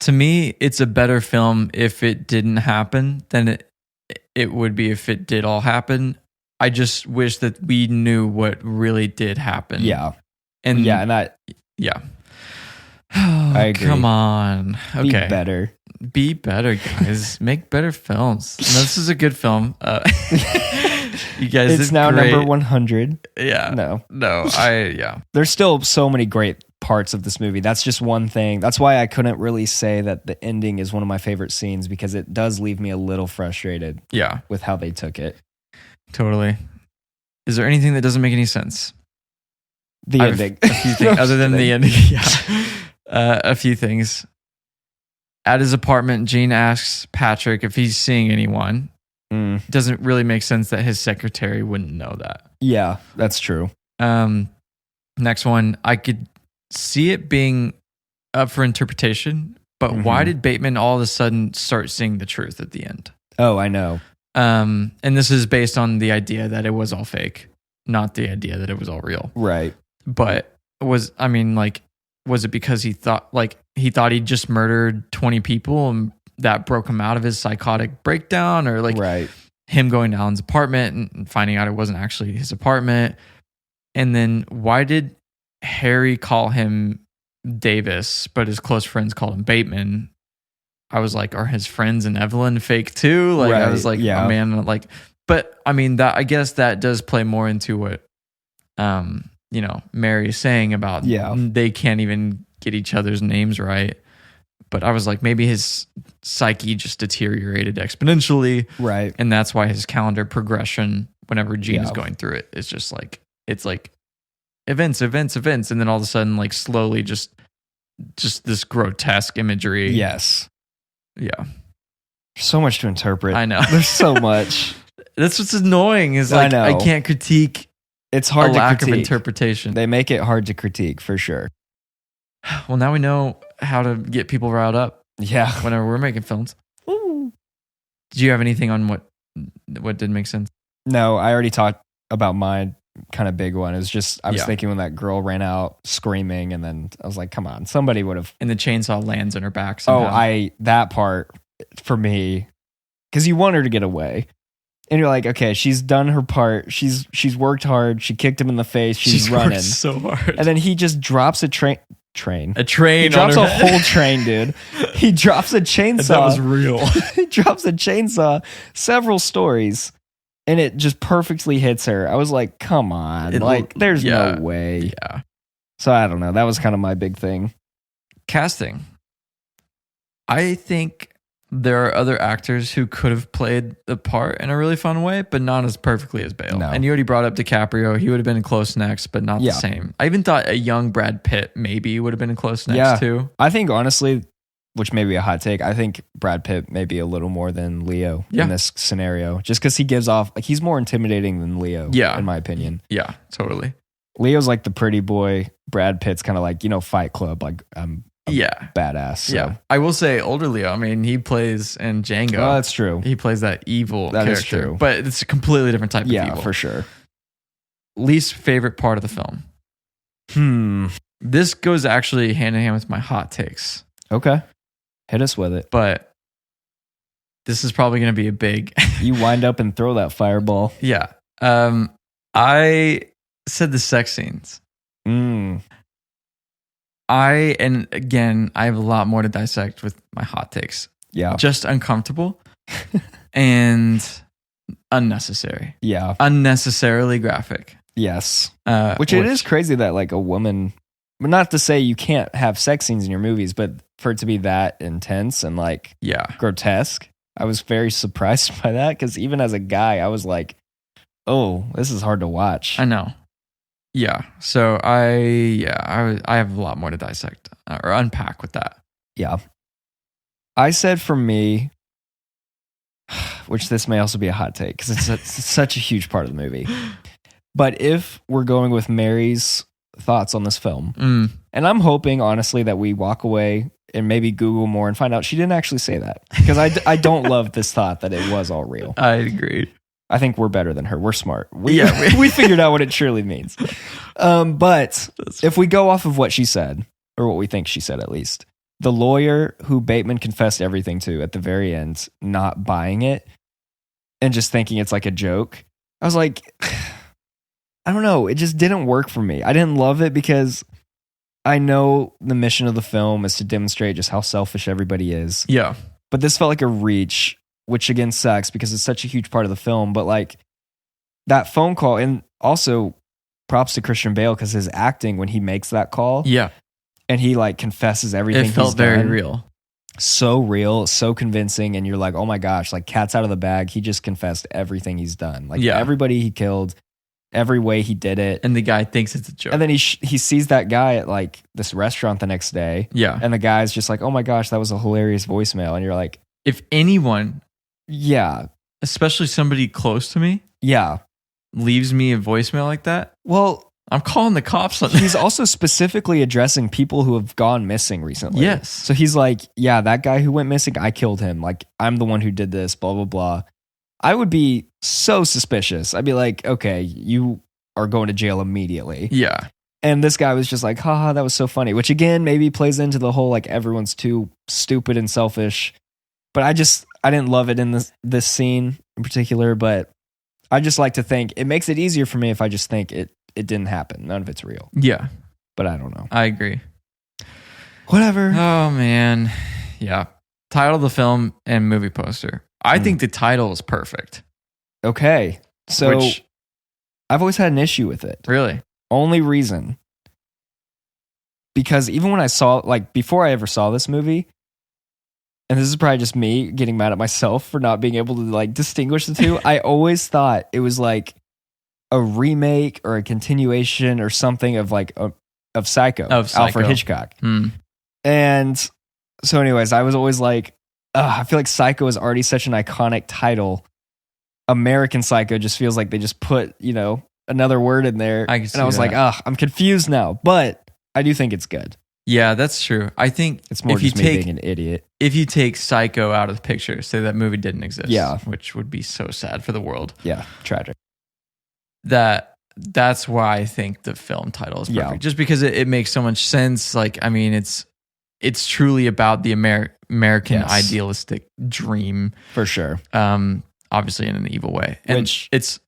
[SPEAKER 1] To me, it's a better film if it didn't happen than it would be if it did all happen. I just wish that we knew what really did happen.
[SPEAKER 5] Yeah.
[SPEAKER 1] And
[SPEAKER 5] yeah, and that.
[SPEAKER 1] Yeah.
[SPEAKER 5] I agree.
[SPEAKER 1] Come on. Okay.
[SPEAKER 5] Be better.
[SPEAKER 1] Be better, guys. Make better films. No, this is a good film. You guys,
[SPEAKER 5] It's
[SPEAKER 1] did
[SPEAKER 5] now
[SPEAKER 1] great.
[SPEAKER 5] number 100.
[SPEAKER 1] Yeah.
[SPEAKER 5] No.
[SPEAKER 1] Yeah.
[SPEAKER 5] There's still so many great parts of this movie. That's just one thing. That's why I couldn't really say that the ending is one of my favorite scenes because it does leave me a little frustrated.
[SPEAKER 1] Yeah.
[SPEAKER 5] With how they took it.
[SPEAKER 1] Totally. Is there anything that doesn't make any sense?
[SPEAKER 5] The
[SPEAKER 1] I have
[SPEAKER 5] ending.
[SPEAKER 1] A few things other than the ending. Yeah. A few things. At his apartment, Gene asks Patrick if he's seeing anyone. Doesn't really make sense that his secretary wouldn't know that.
[SPEAKER 5] Yeah, that's true.
[SPEAKER 1] Next one, I could see it being up for interpretation, but why did Bateman all of a sudden start seeing the truth at the end?
[SPEAKER 5] Oh, I know.
[SPEAKER 1] And this is based on the idea that it was all fake, not the idea that it was all real.
[SPEAKER 5] Right.
[SPEAKER 1] But was it because he thought he'd just murdered 20 people and that broke him out of his psychotic breakdown, or like him going to Alan's apartment and finding out it wasn't actually his apartment? And then why did Harry call him Davis, but his close friends called him Bateman? I was like, are his friends and Evelyn fake too? Like, I was like, oh man, like But I mean, that I guess that does play more into what, Mary's saying about they can't even get each other's names right. But I was like, maybe his psyche just deteriorated exponentially.
[SPEAKER 5] Right.
[SPEAKER 1] And that's why his calendar progression, whenever Gene is going through it, it's just like, it's like events. And then all of a sudden, like slowly just this grotesque imagery.
[SPEAKER 5] Yes.
[SPEAKER 1] Yeah.
[SPEAKER 5] So much to interpret.
[SPEAKER 1] I know.
[SPEAKER 5] There's so much.
[SPEAKER 1] That's what's annoying is like, I can't critique.
[SPEAKER 5] It's hard to
[SPEAKER 1] lack
[SPEAKER 5] critique.
[SPEAKER 1] Of interpretation.
[SPEAKER 5] They make it hard to critique for sure.
[SPEAKER 1] Well, now we know how to get people riled up.
[SPEAKER 5] Yeah.
[SPEAKER 1] Whenever we're making films. Ooh. Did you have anything on what didn't make sense?
[SPEAKER 5] No, I already talked about my kind of big one. It was just, I was thinking when that girl ran out screaming, and then I was like, come on, somebody would have.
[SPEAKER 1] And the chainsaw lands in her back somehow.
[SPEAKER 5] That part for me, because you want her to get away. And you're like, okay, she's done her part. She's worked hard. She kicked him in the face. She's running
[SPEAKER 1] worked so hard.
[SPEAKER 5] And then he just drops a train.
[SPEAKER 1] A train.
[SPEAKER 5] He drops a whole train, dude. He drops a chainsaw.
[SPEAKER 1] That was real.
[SPEAKER 5] He drops a chainsaw several stories, and it just perfectly hits her. I was like, come on. There's no way.
[SPEAKER 1] Yeah.
[SPEAKER 5] So I don't know. That was kind of my big thing.
[SPEAKER 1] Casting. I think there are other actors who could have played the part in a really fun way, but not as perfectly as Bale.
[SPEAKER 5] No.
[SPEAKER 1] And you already brought up DiCaprio. He would have been close next, but not the same. I even thought a young Brad Pitt maybe would have been close next too.
[SPEAKER 5] I think honestly, which may be a hot take, I think Brad Pitt may be a little more than Leo in this scenario. Just because he gives off, like, he's more intimidating than Leo, in my opinion.
[SPEAKER 1] Yeah, totally.
[SPEAKER 5] Leo's like the pretty boy. Brad Pitt's kind of like, Fight Club. Like, I'm badass. So.
[SPEAKER 1] Yeah, I will say older Leo. I mean, he plays in Django.
[SPEAKER 5] Oh, that's true.
[SPEAKER 1] He plays that evil
[SPEAKER 5] that
[SPEAKER 1] character.
[SPEAKER 5] Is true.
[SPEAKER 1] But it's a completely different type of evil.
[SPEAKER 5] Yeah, for sure.
[SPEAKER 1] Least favorite part of the film. This goes actually hand in hand with my hot takes.
[SPEAKER 5] Okay. Hit us with it.
[SPEAKER 1] But this is probably going to be a big...
[SPEAKER 5] You wind up and throw that fireball.
[SPEAKER 1] Yeah. I said the sex scenes. And again, I have a lot more to dissect with my hot takes.
[SPEAKER 5] Yeah.
[SPEAKER 1] Just uncomfortable and unnecessary.
[SPEAKER 5] Yeah.
[SPEAKER 1] Unnecessarily graphic.
[SPEAKER 5] Yes. Which it is crazy that like a woman, but not to say you can't have sex scenes in your movies, but for it to be that intense and like grotesque, I was very surprised by that because even as a guy, I was like, oh, this is hard to watch.
[SPEAKER 1] I know. Yeah. So I have a lot more to dissect or unpack with that.
[SPEAKER 5] Yeah. I said for me, which this may also be a hot take because it's such a huge part of the movie. But if we're going with Mary's thoughts on this film, and I'm hoping honestly that we walk away and maybe Google more and find out she didn't actually say that because I don't love this thought that it was all real.
[SPEAKER 1] I agree.
[SPEAKER 5] I think we're better than her. We're smart. We figured out what it truly means. But if we go off of what she said, or what we think she said at least, the lawyer who Bateman confessed everything to at the very end, not buying it and just thinking it's like a joke, I was like, I don't know. It just didn't work for me. I didn't love it because I know the mission of the film is to demonstrate just how selfish everybody is.
[SPEAKER 1] Yeah.
[SPEAKER 5] But this felt like a reach, which again sucks because it's such a huge part of the film. But like that phone call, and also props to Christian Bale because his acting when he makes that call.
[SPEAKER 1] Yeah.
[SPEAKER 5] And he like confesses everything.
[SPEAKER 1] It felt very real.
[SPEAKER 5] So real, so convincing. And you're like, oh my gosh, like cat's out of the bag. He just confessed everything he's done. Like everybody he killed, every way he did it.
[SPEAKER 1] And the guy thinks it's a joke.
[SPEAKER 5] And then he sees that guy at like this restaurant the next day.
[SPEAKER 1] Yeah.
[SPEAKER 5] And the guy's just like, oh my gosh, that was a hilarious voicemail. And you're like,
[SPEAKER 1] if anyone, especially somebody close to me, leaves me a voicemail like that,
[SPEAKER 5] well,
[SPEAKER 1] I'm calling the cops on
[SPEAKER 5] He's also specifically addressing people who have gone missing recently.
[SPEAKER 1] Yes.
[SPEAKER 5] So he's like, yeah, that guy who went missing, I killed him. Like, I'm the one who did this, blah, blah, blah. I would be so suspicious. I'd be like, okay, you are going to jail immediately.
[SPEAKER 1] Yeah.
[SPEAKER 5] And this guy was just like, haha, that was so funny. Which again, maybe plays into the whole, like, everyone's too stupid and selfish. But I didn't love it in this scene in particular. But I just like to think it makes it easier for me if I just think it didn't happen. None of it's real.
[SPEAKER 1] Yeah.
[SPEAKER 5] But I don't know.
[SPEAKER 1] I agree.
[SPEAKER 5] Whatever.
[SPEAKER 1] Oh, man. Yeah. Title of the film and movie poster. I think the title is perfect.
[SPEAKER 5] Okay. So
[SPEAKER 1] Which-
[SPEAKER 5] I've always had an issue with it.
[SPEAKER 1] Really?
[SPEAKER 5] Only reason. Because even when I saw, like, before I ever saw this movie, and this is probably just me getting mad at myself for not being able to, like, distinguish the two, I always thought it was, like, a remake or a continuation or something of, like, of Psycho. Alfred Hitchcock. And so anyways, I was always like, I feel like Psycho is already such an iconic title. American Psycho just feels like they just put, you know, another word in there.
[SPEAKER 1] I can see
[SPEAKER 5] and I was
[SPEAKER 1] that.
[SPEAKER 5] like, I'm confused now. But I do think it's good.
[SPEAKER 1] Yeah, that's true. I think
[SPEAKER 5] It's more
[SPEAKER 1] if you
[SPEAKER 5] just me
[SPEAKER 1] take
[SPEAKER 5] being an idiot.
[SPEAKER 1] if you take Psycho out of the picture, say that movie didn't exist,
[SPEAKER 5] Yeah.
[SPEAKER 1] which would be so sad for the world.
[SPEAKER 5] Yeah, tragic.
[SPEAKER 1] That's why I think the film title is perfect.
[SPEAKER 5] Yeah.
[SPEAKER 1] Just because it makes so much sense. Like, I mean, it's truly about the American
[SPEAKER 5] Yes.
[SPEAKER 1] idealistic dream.
[SPEAKER 5] For sure.
[SPEAKER 1] Obviously in an evil way. And
[SPEAKER 5] Which-
[SPEAKER 1] it's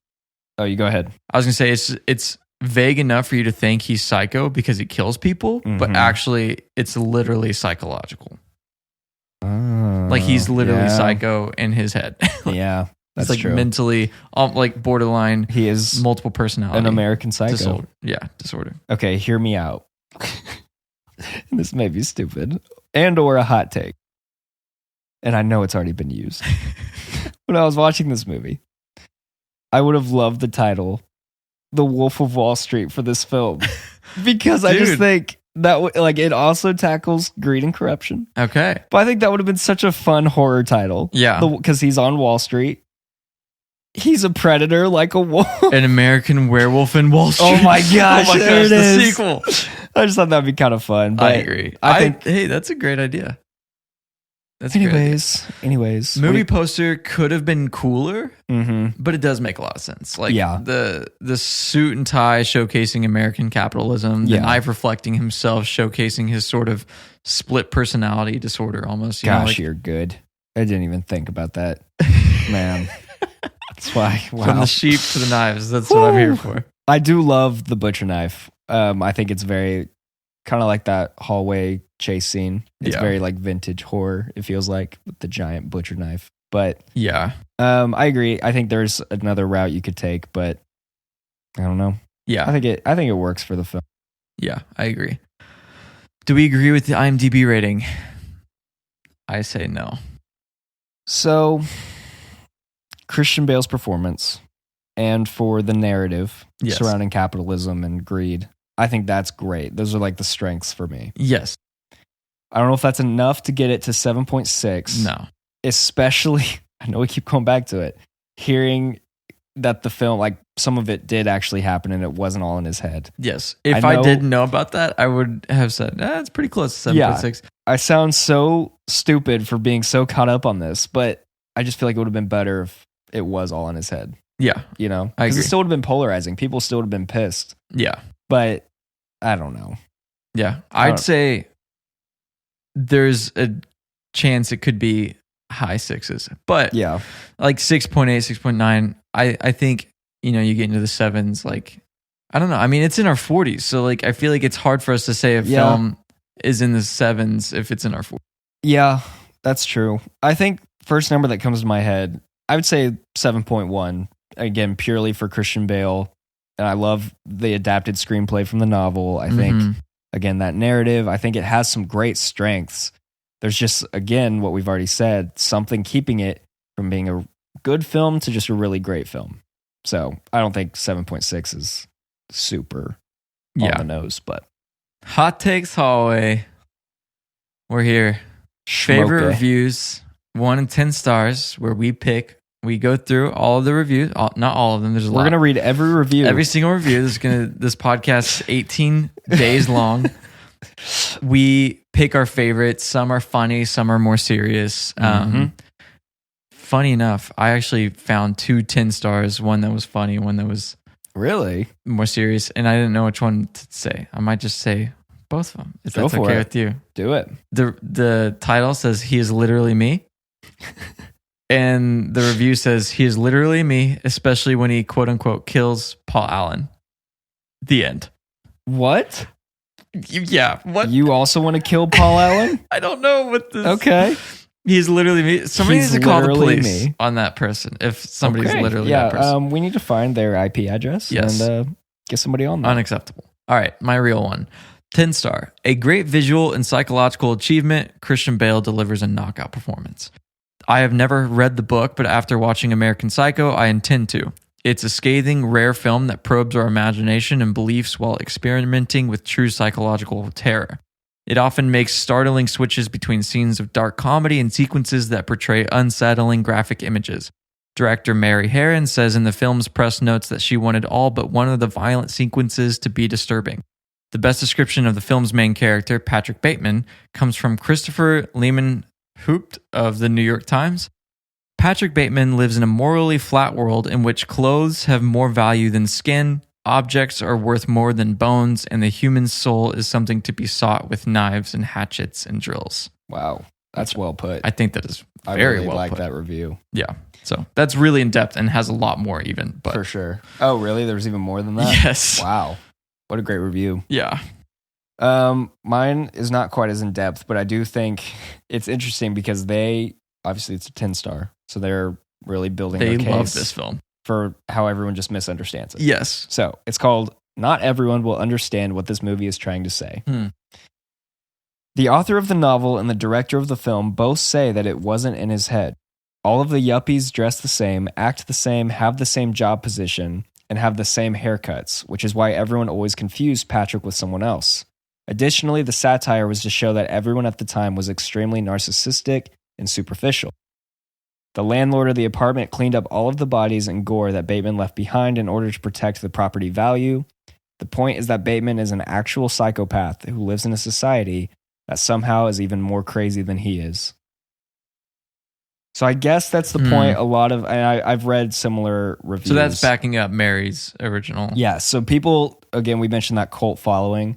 [SPEAKER 5] Oh, you go ahead.
[SPEAKER 1] I was gonna say it's vague enough for you to think he's psycho because he kills people, but actually it's literally psychological. Like he's literally psycho in his head.
[SPEAKER 5] Yeah, that's
[SPEAKER 1] It's like
[SPEAKER 5] true.
[SPEAKER 1] mentally, like borderline.
[SPEAKER 5] He is
[SPEAKER 1] multiple personality,
[SPEAKER 5] an American Psycho.
[SPEAKER 1] disorder. Yeah, disorder.
[SPEAKER 5] Okay, hear me out. This may be stupid and or a hot take. And I know it's already been used. When I was watching this movie, I would have loved the title The Wolf of Wall Street for this film. Because I just
[SPEAKER 1] Dude.
[SPEAKER 5] think that like it also tackles greed and corruption.
[SPEAKER 1] Okay.
[SPEAKER 5] But I think that would have been such a fun horror title.
[SPEAKER 1] Yeah.
[SPEAKER 5] Because he's on Wall Street. He's a predator like a wolf.
[SPEAKER 1] An American Werewolf in Wall Street.
[SPEAKER 5] Oh my gosh, there it
[SPEAKER 1] the
[SPEAKER 5] is.
[SPEAKER 1] sequel.
[SPEAKER 5] I just thought that'd be kind of fun. But
[SPEAKER 1] I agree.
[SPEAKER 5] I think
[SPEAKER 1] hey, that's a great idea. That's a great
[SPEAKER 5] anyways.
[SPEAKER 1] idea. Movie poster could have been cooler,
[SPEAKER 5] Mm-hmm.
[SPEAKER 1] but it does make a lot of sense. Like
[SPEAKER 5] Yeah.
[SPEAKER 1] the suit and tie showcasing American capitalism, the
[SPEAKER 5] Yeah.
[SPEAKER 1] knife reflecting himself, showcasing his sort of split personality disorder almost. You know,
[SPEAKER 5] Gosh,
[SPEAKER 1] like,
[SPEAKER 5] you're good. I didn't even think about that. Man. That's why.
[SPEAKER 1] from
[SPEAKER 5] Wow.
[SPEAKER 1] the sheep to the knives. That's what I'm here
[SPEAKER 5] Woo.
[SPEAKER 1] for.
[SPEAKER 5] I do love the butcher knife. I think it's very kind of like that hallway chase scene. It's
[SPEAKER 1] Yeah.
[SPEAKER 5] very like vintage horror, it feels like, with the giant butcher knife. But
[SPEAKER 1] Yeah.
[SPEAKER 5] I agree. I think there's another route you could take, but I don't know.
[SPEAKER 1] Yeah.
[SPEAKER 5] I think it works for the film.
[SPEAKER 1] Yeah, I agree. Do we agree with the IMDb rating? I say no.
[SPEAKER 5] So Christian Bale's performance and for the narrative
[SPEAKER 1] Yes.
[SPEAKER 5] surrounding capitalism and greed, I think that's great. Those are like the strengths for me.
[SPEAKER 1] Yes.
[SPEAKER 5] I don't know if that's enough to get it to 7.6.
[SPEAKER 1] No.
[SPEAKER 5] Especially, I know we keep going back to it, hearing that the film, like some of it did actually happen and it wasn't all in his head.
[SPEAKER 1] Yes. If
[SPEAKER 5] I
[SPEAKER 1] I
[SPEAKER 5] know-
[SPEAKER 1] didn't know about that, I would have said, it's pretty close to 7.6.
[SPEAKER 5] I sound so stupid for being so caught up on this, but I just feel like it would have been better if it was all in his head.
[SPEAKER 1] Yeah.
[SPEAKER 5] You know?
[SPEAKER 1] I
[SPEAKER 5] Because
[SPEAKER 1] agree.
[SPEAKER 5] it still would have been polarizing. People still would have been pissed.
[SPEAKER 1] Yeah.
[SPEAKER 5] But I don't know.
[SPEAKER 1] Yeah.
[SPEAKER 5] I
[SPEAKER 1] I'd
[SPEAKER 5] don't-
[SPEAKER 1] say there's a chance it could be high sixes, but
[SPEAKER 5] Yeah.
[SPEAKER 1] like 6.8, 6.9, I think, you know, you get into the sevens, like, I don't know. I mean, it's in our 40s. So like, I feel like it's hard for us to say a
[SPEAKER 5] Yeah.
[SPEAKER 1] film is in the sevens if it's in our 40s.
[SPEAKER 5] Yeah, that's true. I think first number that comes to my head, I would say 7.1. Again, purely for Christian Bale. And I love the adapted screenplay from the novel. I think,
[SPEAKER 1] Mhm.
[SPEAKER 5] again, that narrative, I think it has some great strengths. There's just, again, what we've already said, something keeping it from being a good film to just a really great film. So I don't think 7.6 is super on
[SPEAKER 1] Yeah.
[SPEAKER 5] the nose, but
[SPEAKER 1] Hot Takes Hallway. We're here. Favorite
[SPEAKER 5] Schmoke.
[SPEAKER 1] reviews, 1 and 10 stars, where we go through all of the reviews, not all of them. There's a
[SPEAKER 5] We're
[SPEAKER 1] lot.
[SPEAKER 5] going to read every review.
[SPEAKER 1] Every single review. This podcast is 18 days long. We pick our favorites. Some are funny, some are more serious. Funny enough, I actually found 2 10 stars, one that was funny, one that was
[SPEAKER 5] Really?
[SPEAKER 1] more serious, and I didn't know which one to say. I might just say both of them, if
[SPEAKER 5] Go
[SPEAKER 1] that's
[SPEAKER 5] for
[SPEAKER 1] okay
[SPEAKER 5] it.
[SPEAKER 1] with you.
[SPEAKER 5] Do it.
[SPEAKER 1] The title says he is literally me. And the review says he is literally me, especially when he quote unquote kills Paul Allen. The end.
[SPEAKER 5] What?
[SPEAKER 1] Yeah. What?
[SPEAKER 5] You also want to kill Paul Allen?
[SPEAKER 1] I don't know what this.
[SPEAKER 5] Okay.
[SPEAKER 1] He's literally me. Somebody
[SPEAKER 5] He's
[SPEAKER 1] needs to call the
[SPEAKER 5] literally
[SPEAKER 1] police
[SPEAKER 5] me.
[SPEAKER 1] on that person if somebody's
[SPEAKER 5] Okay.
[SPEAKER 1] literally that person.
[SPEAKER 5] We need to find their IP address
[SPEAKER 1] Yes.
[SPEAKER 5] and get somebody on that.
[SPEAKER 1] Unacceptable. All right, my real one. 10-star. A great visual and psychological achievement. Christian Bale delivers a knockout performance. I have never read the book, but after watching American Psycho, I intend to. It's a scathing, rare film that probes our imagination and beliefs while experimenting with true psychological terror. It often makes startling switches between scenes of dark comedy and sequences that portray unsettling graphic images. Director Mary Herron says in the film's press notes that she wanted all but one of the violent sequences to be disturbing. The best description of the film's main character, Patrick Bateman, comes from Christopher Lehman-Hoopt of the New York Times. Patrick Bateman lives in a morally flat world in which clothes have more value than skin, objects are worth more than bones, and the human soul is something to be sought with knives and hatchets and drills.
[SPEAKER 5] Wow. That's well put.
[SPEAKER 1] I think that is
[SPEAKER 5] I
[SPEAKER 1] very
[SPEAKER 5] really
[SPEAKER 1] well
[SPEAKER 5] like
[SPEAKER 1] put.
[SPEAKER 5] that review.
[SPEAKER 1] Yeah. So that's really in depth and has a lot more even. But
[SPEAKER 5] For sure. Oh, really? There's even more than that?
[SPEAKER 1] Yes.
[SPEAKER 5] Wow. What a great review.
[SPEAKER 1] Yeah.
[SPEAKER 5] Mine is not quite as in depth, but I do think it's interesting because obviously it's a 10-star. So they're really building
[SPEAKER 1] They
[SPEAKER 5] their
[SPEAKER 1] love
[SPEAKER 5] case
[SPEAKER 1] this film.
[SPEAKER 5] for how everyone just misunderstands it.
[SPEAKER 1] Yes.
[SPEAKER 5] So it's called Not Everyone Will Understand What This Movie is Trying to Say. The author of the novel and the director of the film both say that it wasn't in his head. All of the yuppies dress the same, act the same, have the same job position, and have the same haircuts, which is why everyone always confused Patrick with someone else. Additionally, the satire was to show that everyone at the time was extremely narcissistic and superficial. The landlord of the apartment cleaned up all of the bodies and gore that Bateman left behind in order to protect the property value. The point is that Bateman is an actual psychopath who lives in a society that somehow is even more crazy than he is. So I guess that's the point. A lot of, and I've read similar reviews.
[SPEAKER 1] So that's backing up Mary's original.
[SPEAKER 5] Yeah. So people, again, we mentioned that cult following.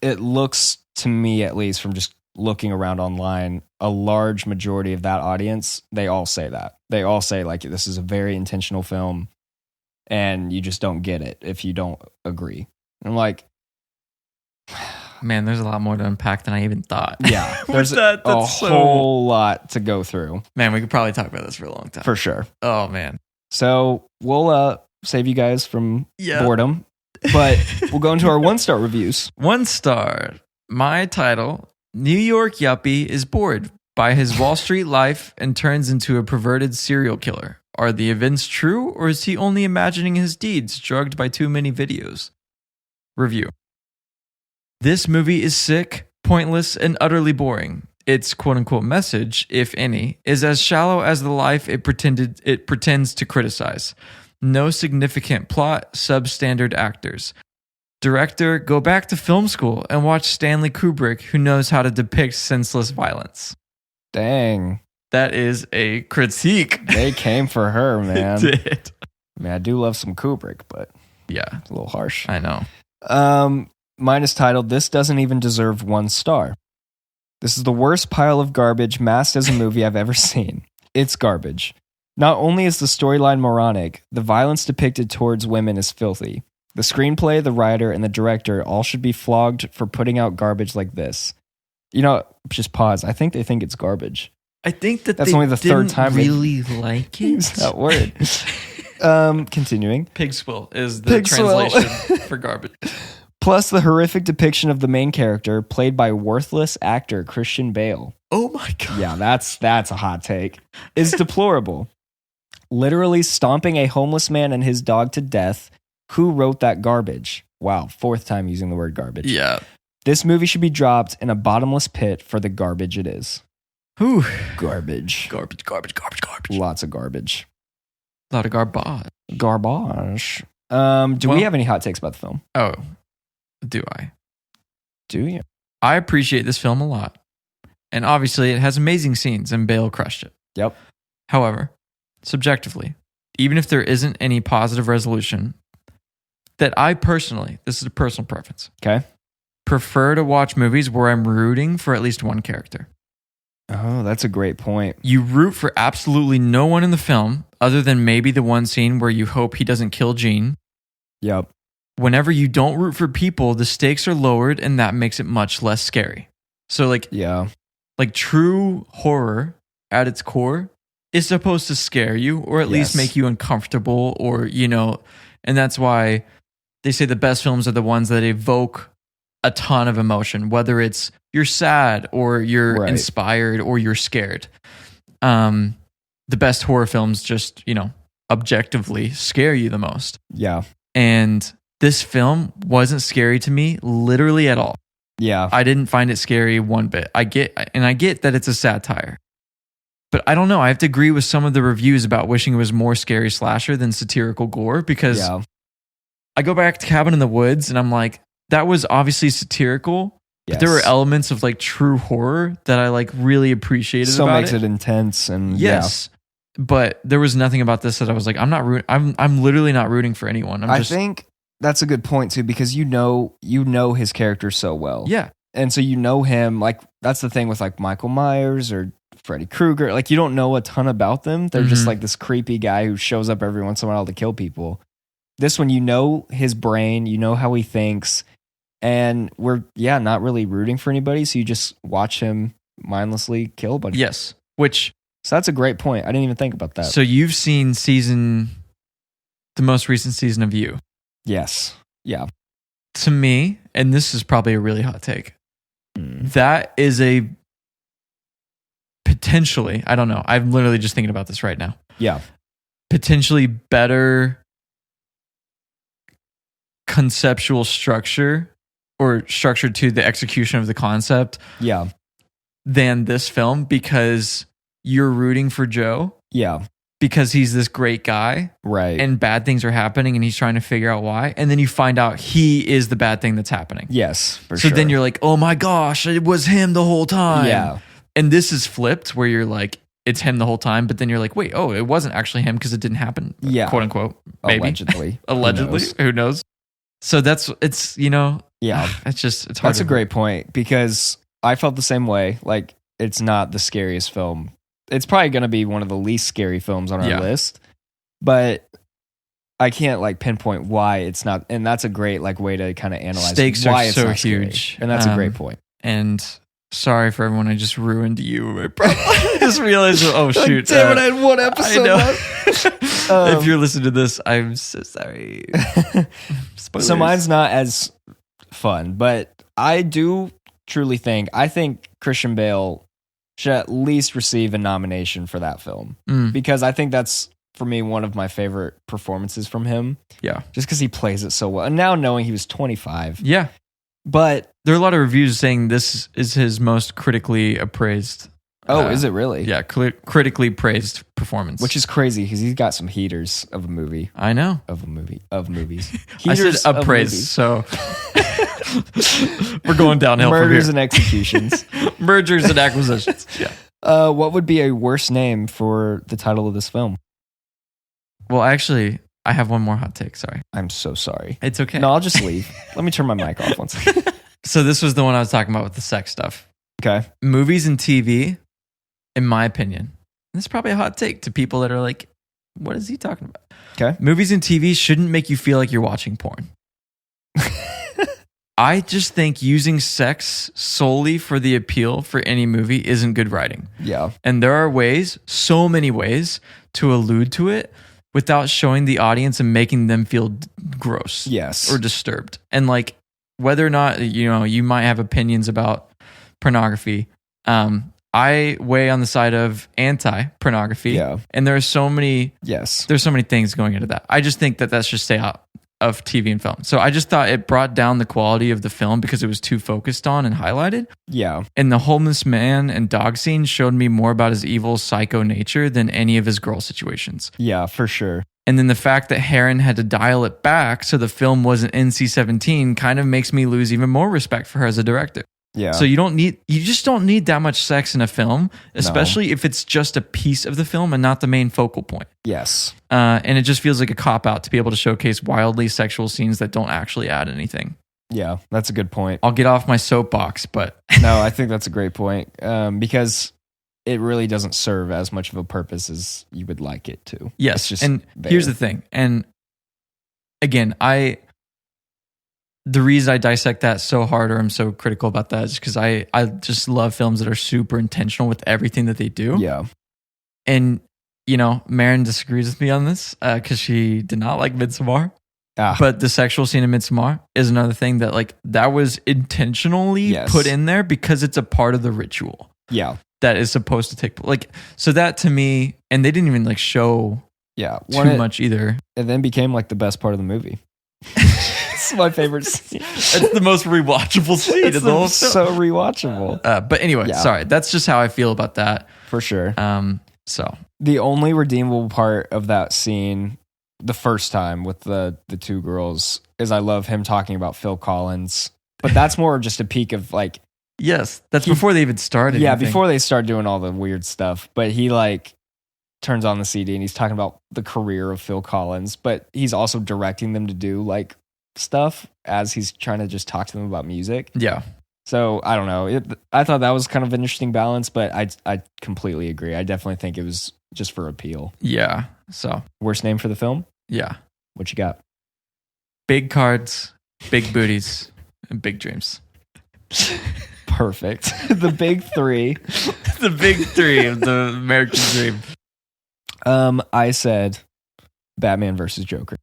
[SPEAKER 5] It looks to me, at least from just looking around online, a large majority of that audience, they all say that. They all say, like, this is a very intentional film and you just don't get it if you don't agree. And I'm like,
[SPEAKER 1] man, there's a lot more to unpack than I even thought.
[SPEAKER 5] yeah, there's
[SPEAKER 1] That's
[SPEAKER 5] a
[SPEAKER 1] so-
[SPEAKER 5] whole lot to go through.
[SPEAKER 1] Man, we could probably talk about this for a long time.
[SPEAKER 5] For sure.
[SPEAKER 1] Oh, man.
[SPEAKER 5] So we'll save you guys from
[SPEAKER 1] Yeah.
[SPEAKER 5] boredom, but we'll go into our 1-star reviews.
[SPEAKER 1] 1 star. My title, New York Yuppie is bored by his Wall Street life and turns into a perverted serial killer. Are the events true, or is he only imagining his deeds, drugged by too many videos? Review. This movie is sick, pointless, and utterly boring. Its quote-unquote message, if any, is as shallow as the life it pretends to criticize. No significant plot, substandard actors. Director, go back to film school and watch Stanley Kubrick, who knows how to depict senseless violence.
[SPEAKER 5] Dang.
[SPEAKER 1] That is a critique.
[SPEAKER 5] They came for her, man.
[SPEAKER 1] Did.
[SPEAKER 5] I mean, I do love some Kubrick, but
[SPEAKER 1] Yeah,
[SPEAKER 5] it's a little harsh.
[SPEAKER 1] I know.
[SPEAKER 5] Mine is titled, This Doesn't Even Deserve 1 Star. This is the worst pile of garbage masked as a movie I've ever seen. It's garbage. Not only is the storyline moronic, the violence depicted towards women is filthy. The screenplay, the writer, and the director all should be flogged for putting out garbage like this. You know, just pause. I think they think it's garbage.
[SPEAKER 1] I think that
[SPEAKER 5] That's
[SPEAKER 1] they
[SPEAKER 5] only the third time they
[SPEAKER 1] really like it.
[SPEAKER 5] use that word. Continuing.
[SPEAKER 1] Pig swill is the
[SPEAKER 5] Pig swill.
[SPEAKER 1] translation for garbage.
[SPEAKER 5] Plus the horrific depiction of the main character, played by worthless actor Christian Bale.
[SPEAKER 1] Oh my God.
[SPEAKER 5] Yeah, that's a hot take. Is deplorable. Literally stomping a homeless man and his dog to death. Who wrote that garbage? Wow, 4th time using the word garbage.
[SPEAKER 1] Yeah.
[SPEAKER 5] This movie should be dropped in a bottomless pit for the garbage it is.
[SPEAKER 1] Whew.
[SPEAKER 5] Garbage.
[SPEAKER 1] Garbage.
[SPEAKER 5] Lots of garbage.
[SPEAKER 1] A lot of garbage.
[SPEAKER 5] Garbage. Do
[SPEAKER 1] Well-
[SPEAKER 5] we have any hot takes about the film?
[SPEAKER 1] Oh, do I?
[SPEAKER 5] Do you?
[SPEAKER 1] I appreciate this film a lot. And obviously, it has amazing scenes, and Bale crushed it.
[SPEAKER 5] Yep.
[SPEAKER 1] However, subjectively, even if there isn't any positive resolution, that I personally, this is a personal preference,
[SPEAKER 5] Okay.
[SPEAKER 1] prefer to watch movies where I'm rooting for at least one character.
[SPEAKER 5] Oh, that's a great point.
[SPEAKER 1] You root for absolutely no one in the film, other than maybe the one scene where you hope he doesn't kill Jean.
[SPEAKER 5] Yep.
[SPEAKER 1] Whenever you don't root for people, the stakes are lowered, and that makes it much less scary. So, like,
[SPEAKER 5] Yeah.
[SPEAKER 1] like true horror at its core is supposed to scare you or at least make you uncomfortable, or, you know, and that's why they say the best films are the ones that evoke a ton of emotion, whether it's you're sad or you're inspired or you're scared. The best horror films just, you know, objectively scare you the most.
[SPEAKER 5] Yeah.
[SPEAKER 1] And this film wasn't scary to me literally at all.
[SPEAKER 5] Yeah.
[SPEAKER 1] I didn't find it scary one bit. I get that it's a satire. But I don't know. I have to agree with some of the reviews about wishing it was more scary slasher than satirical gore, because I go back to Cabin in the Woods and I'm like, that was obviously satirical, but there were elements of like true horror that I like really appreciated.
[SPEAKER 5] So
[SPEAKER 1] about
[SPEAKER 5] makes it intense and
[SPEAKER 1] but there was nothing about this that I was like, I'm literally not rooting for anyone.
[SPEAKER 5] I think that's a good point too, because you know his character so well.
[SPEAKER 1] Yeah.
[SPEAKER 5] And so you know him, like that's the thing with like Michael Myers or Freddy Krueger. Like you don't know a ton about them. They're just like this creepy guy who shows up every once in a while to kill people. This one, you know his brain, you know how he thinks, and we're not really rooting for anybody. So you just watch him mindlessly kill a bunch.
[SPEAKER 1] Yes.
[SPEAKER 5] So that's a great point. I didn't even think about that.
[SPEAKER 1] So you've seen the most recent season of You.
[SPEAKER 5] Yes. Yeah.
[SPEAKER 1] To me, and this is probably a really hot take, that is a potentially, I don't know, I'm literally just thinking about this right now.
[SPEAKER 5] Yeah.
[SPEAKER 1] Potentially better conceptual structure or structure to the execution of the concept than this film, because you're rooting for Joe.
[SPEAKER 5] Yeah.
[SPEAKER 1] Because he's this great guy.
[SPEAKER 5] Right.
[SPEAKER 1] And bad things are happening and he's trying to figure out why. And then you find out he is the bad thing that's happening.
[SPEAKER 5] Yes, for sure.
[SPEAKER 1] So then you're like, oh my gosh, it was him the whole time.
[SPEAKER 5] Yeah.
[SPEAKER 1] And this is flipped where you're like, it's him the whole time. But then you're like, wait, it wasn't actually him because it didn't happen.
[SPEAKER 5] Yeah.
[SPEAKER 1] Quote unquote. Maybe.
[SPEAKER 5] Allegedly.
[SPEAKER 1] Allegedly. Who knows? So it's, you know.
[SPEAKER 5] Yeah.
[SPEAKER 1] It's hard.
[SPEAKER 5] That's a great point, because I felt the same way. Like, it's not the scariest film. It's probably going to be one of the least scary films on our list, but I can't like pinpoint why it's not. And that's a great like way to kind of analyze
[SPEAKER 1] stakes
[SPEAKER 5] why
[SPEAKER 1] are
[SPEAKER 5] it's
[SPEAKER 1] so
[SPEAKER 5] not
[SPEAKER 1] huge.
[SPEAKER 5] Scary. And that's a great point.
[SPEAKER 1] And sorry for everyone. I just ruined you. I just realized, oh shoot.
[SPEAKER 5] Damn it, I had one episode
[SPEAKER 1] I know. If you're listening to this, I'm so sorry.
[SPEAKER 5] So mine's not as fun, but I do truly think Christian Bale should at least receive a nomination for that film, because I think that's, for me, one of my favorite performances from him.
[SPEAKER 1] Yeah.
[SPEAKER 5] Just because he plays it so well. And now knowing he was 25.
[SPEAKER 1] Yeah.
[SPEAKER 5] But
[SPEAKER 1] there are a lot of reviews saying this is his most critically appraised.
[SPEAKER 5] Oh, is it really?
[SPEAKER 1] Yeah. Critically praised performance.
[SPEAKER 5] Which is crazy because he's got some heaters of a movie.
[SPEAKER 1] I know.
[SPEAKER 5] Of movies.
[SPEAKER 1] I said appraised, so we're going downhill from here.
[SPEAKER 5] Murders and executions.
[SPEAKER 1] Mergers and acquisitions. Yeah.
[SPEAKER 5] What would be a worse name for the title of this film?
[SPEAKER 1] Well, actually, I have one more hot take. Sorry.
[SPEAKER 5] I'm so sorry.
[SPEAKER 1] It's okay.
[SPEAKER 5] No, I'll just leave. Let me turn my mic off one second.
[SPEAKER 1] So this was the one I was talking about with the sex stuff.
[SPEAKER 5] Okay.
[SPEAKER 1] Movies and TV, in my opinion, and this is probably a hot take to people that are like, what is he talking about?
[SPEAKER 5] Okay.
[SPEAKER 1] Movies and TV shouldn't make you feel like you're watching porn. I just think using sex solely for the appeal for any movie isn't good writing.
[SPEAKER 5] Yeah.
[SPEAKER 1] And there are ways, so many ways, to allude to it without showing the audience and making them feel gross.
[SPEAKER 5] Yes.
[SPEAKER 1] Or disturbed. And like, whether or not, you know, you might have opinions about pornography, I weigh on the side of anti-pornography.
[SPEAKER 5] Yeah.
[SPEAKER 1] And there are so many,
[SPEAKER 5] there's
[SPEAKER 1] so many things going into that. I just think that should stay out of TV and film. So I just thought it brought down the quality of the film because it was too focused on and highlighted.
[SPEAKER 5] Yeah.
[SPEAKER 1] And the homeless man and dog scene showed me more about his evil psycho nature than any of his girl situations.
[SPEAKER 5] Yeah, for sure.
[SPEAKER 1] And then the fact that Heron had to dial it back so the film wasn't NC-17 kind of makes me lose even more respect for her as a director.
[SPEAKER 5] Yeah.
[SPEAKER 1] So you just don't need that much sex in a film, especially if it's just a piece of the film and not the main focal point.
[SPEAKER 5] Yes.
[SPEAKER 1] And it just feels like a cop-out to be able to showcase wildly sexual scenes that don't actually add anything.
[SPEAKER 5] Yeah, that's a good point.
[SPEAKER 1] I'll get off my soapbox, but...
[SPEAKER 5] No, I think that's a great point, because it really doesn't serve as much of a purpose as you would like it to.
[SPEAKER 1] Yes, and here's the thing. And again, the reason I dissect that so hard or I'm so critical about that is because I just love films that are super intentional with everything that they do.
[SPEAKER 5] Yeah.
[SPEAKER 1] And, you know, Marin disagrees with me on this because she did not like Midsommar. But the sexual scene in Midsommar is another thing that like that was intentionally put in there because it's a part of the ritual.
[SPEAKER 5] Yeah.
[SPEAKER 1] That is supposed to take like so that to me, and they didn't even like show too much either.
[SPEAKER 5] It then became like the best part of the movie. It's my favorite scene.
[SPEAKER 1] It's the most rewatchable scene in the whole film.
[SPEAKER 5] So rewatchable.
[SPEAKER 1] But anyway, sorry. That's just how I feel about that.
[SPEAKER 5] For sure.
[SPEAKER 1] So
[SPEAKER 5] the only redeemable part of that scene, the first time with the two girls, is I love him talking about Phil Collins. But that's more just a peek of like.
[SPEAKER 1] Yes, that's before they even started.
[SPEAKER 5] Yeah, before they start doing all the weird stuff. But he like turns on the CD and he's talking about the career of Phil Collins, but he's also directing them to do like stuff as he's trying to just talk to them about music.
[SPEAKER 1] Yeah.
[SPEAKER 5] So I don't know. I thought that was kind of an interesting balance, but I completely agree. I definitely think it was just for appeal.
[SPEAKER 1] Yeah. So
[SPEAKER 5] worst name for the film?
[SPEAKER 1] Yeah.
[SPEAKER 5] What you got?
[SPEAKER 1] Big cards, big booties, and big dreams.
[SPEAKER 5] Perfect. The big three.
[SPEAKER 1] The big three of the American dream.
[SPEAKER 5] I said Batman versus Joker.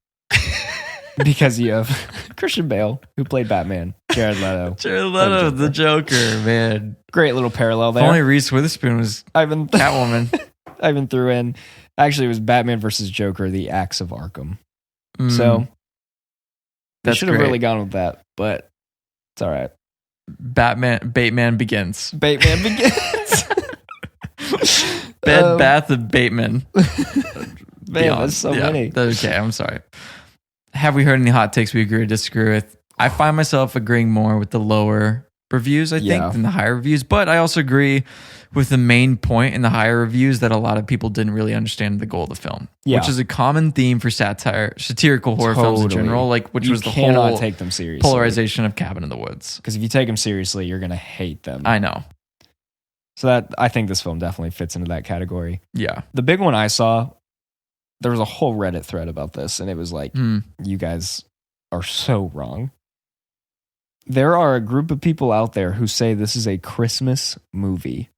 [SPEAKER 5] Because you have Christian Bale, who played Batman, Jared Leto.
[SPEAKER 1] Jared Leto, the Joker, man.
[SPEAKER 5] Great little parallel there.
[SPEAKER 1] If only Reese Witherspoon was Catwoman.
[SPEAKER 5] Ivan threw in, actually, it was Batman versus Joker, the Axe of Arkham. So, they should have really gone with that, but it's all right.
[SPEAKER 1] Bateman begins.
[SPEAKER 5] Bateman begins.
[SPEAKER 1] Bath of Bateman.
[SPEAKER 5] Man, there's so many.
[SPEAKER 1] Okay, I'm sorry. Have we heard any hot takes we agree or disagree with? I find myself agreeing more with the lower reviews, I think, than the higher reviews. But I also agree with the main point in the higher reviews that a lot of people didn't really understand the goal of the film, which is a common theme for satirical horror films in general, like which was the whole
[SPEAKER 5] take them seriously.
[SPEAKER 1] Polarization of Cabin in the Woods.
[SPEAKER 5] Because if you take them seriously, you're going to hate them.
[SPEAKER 1] I know.
[SPEAKER 5] So I think this film definitely fits into that category.
[SPEAKER 1] Yeah.
[SPEAKER 5] The big one I saw, there was a whole Reddit thread about this, and it was like, you guys are so wrong. There are a group of people out there who say this is a Christmas movie.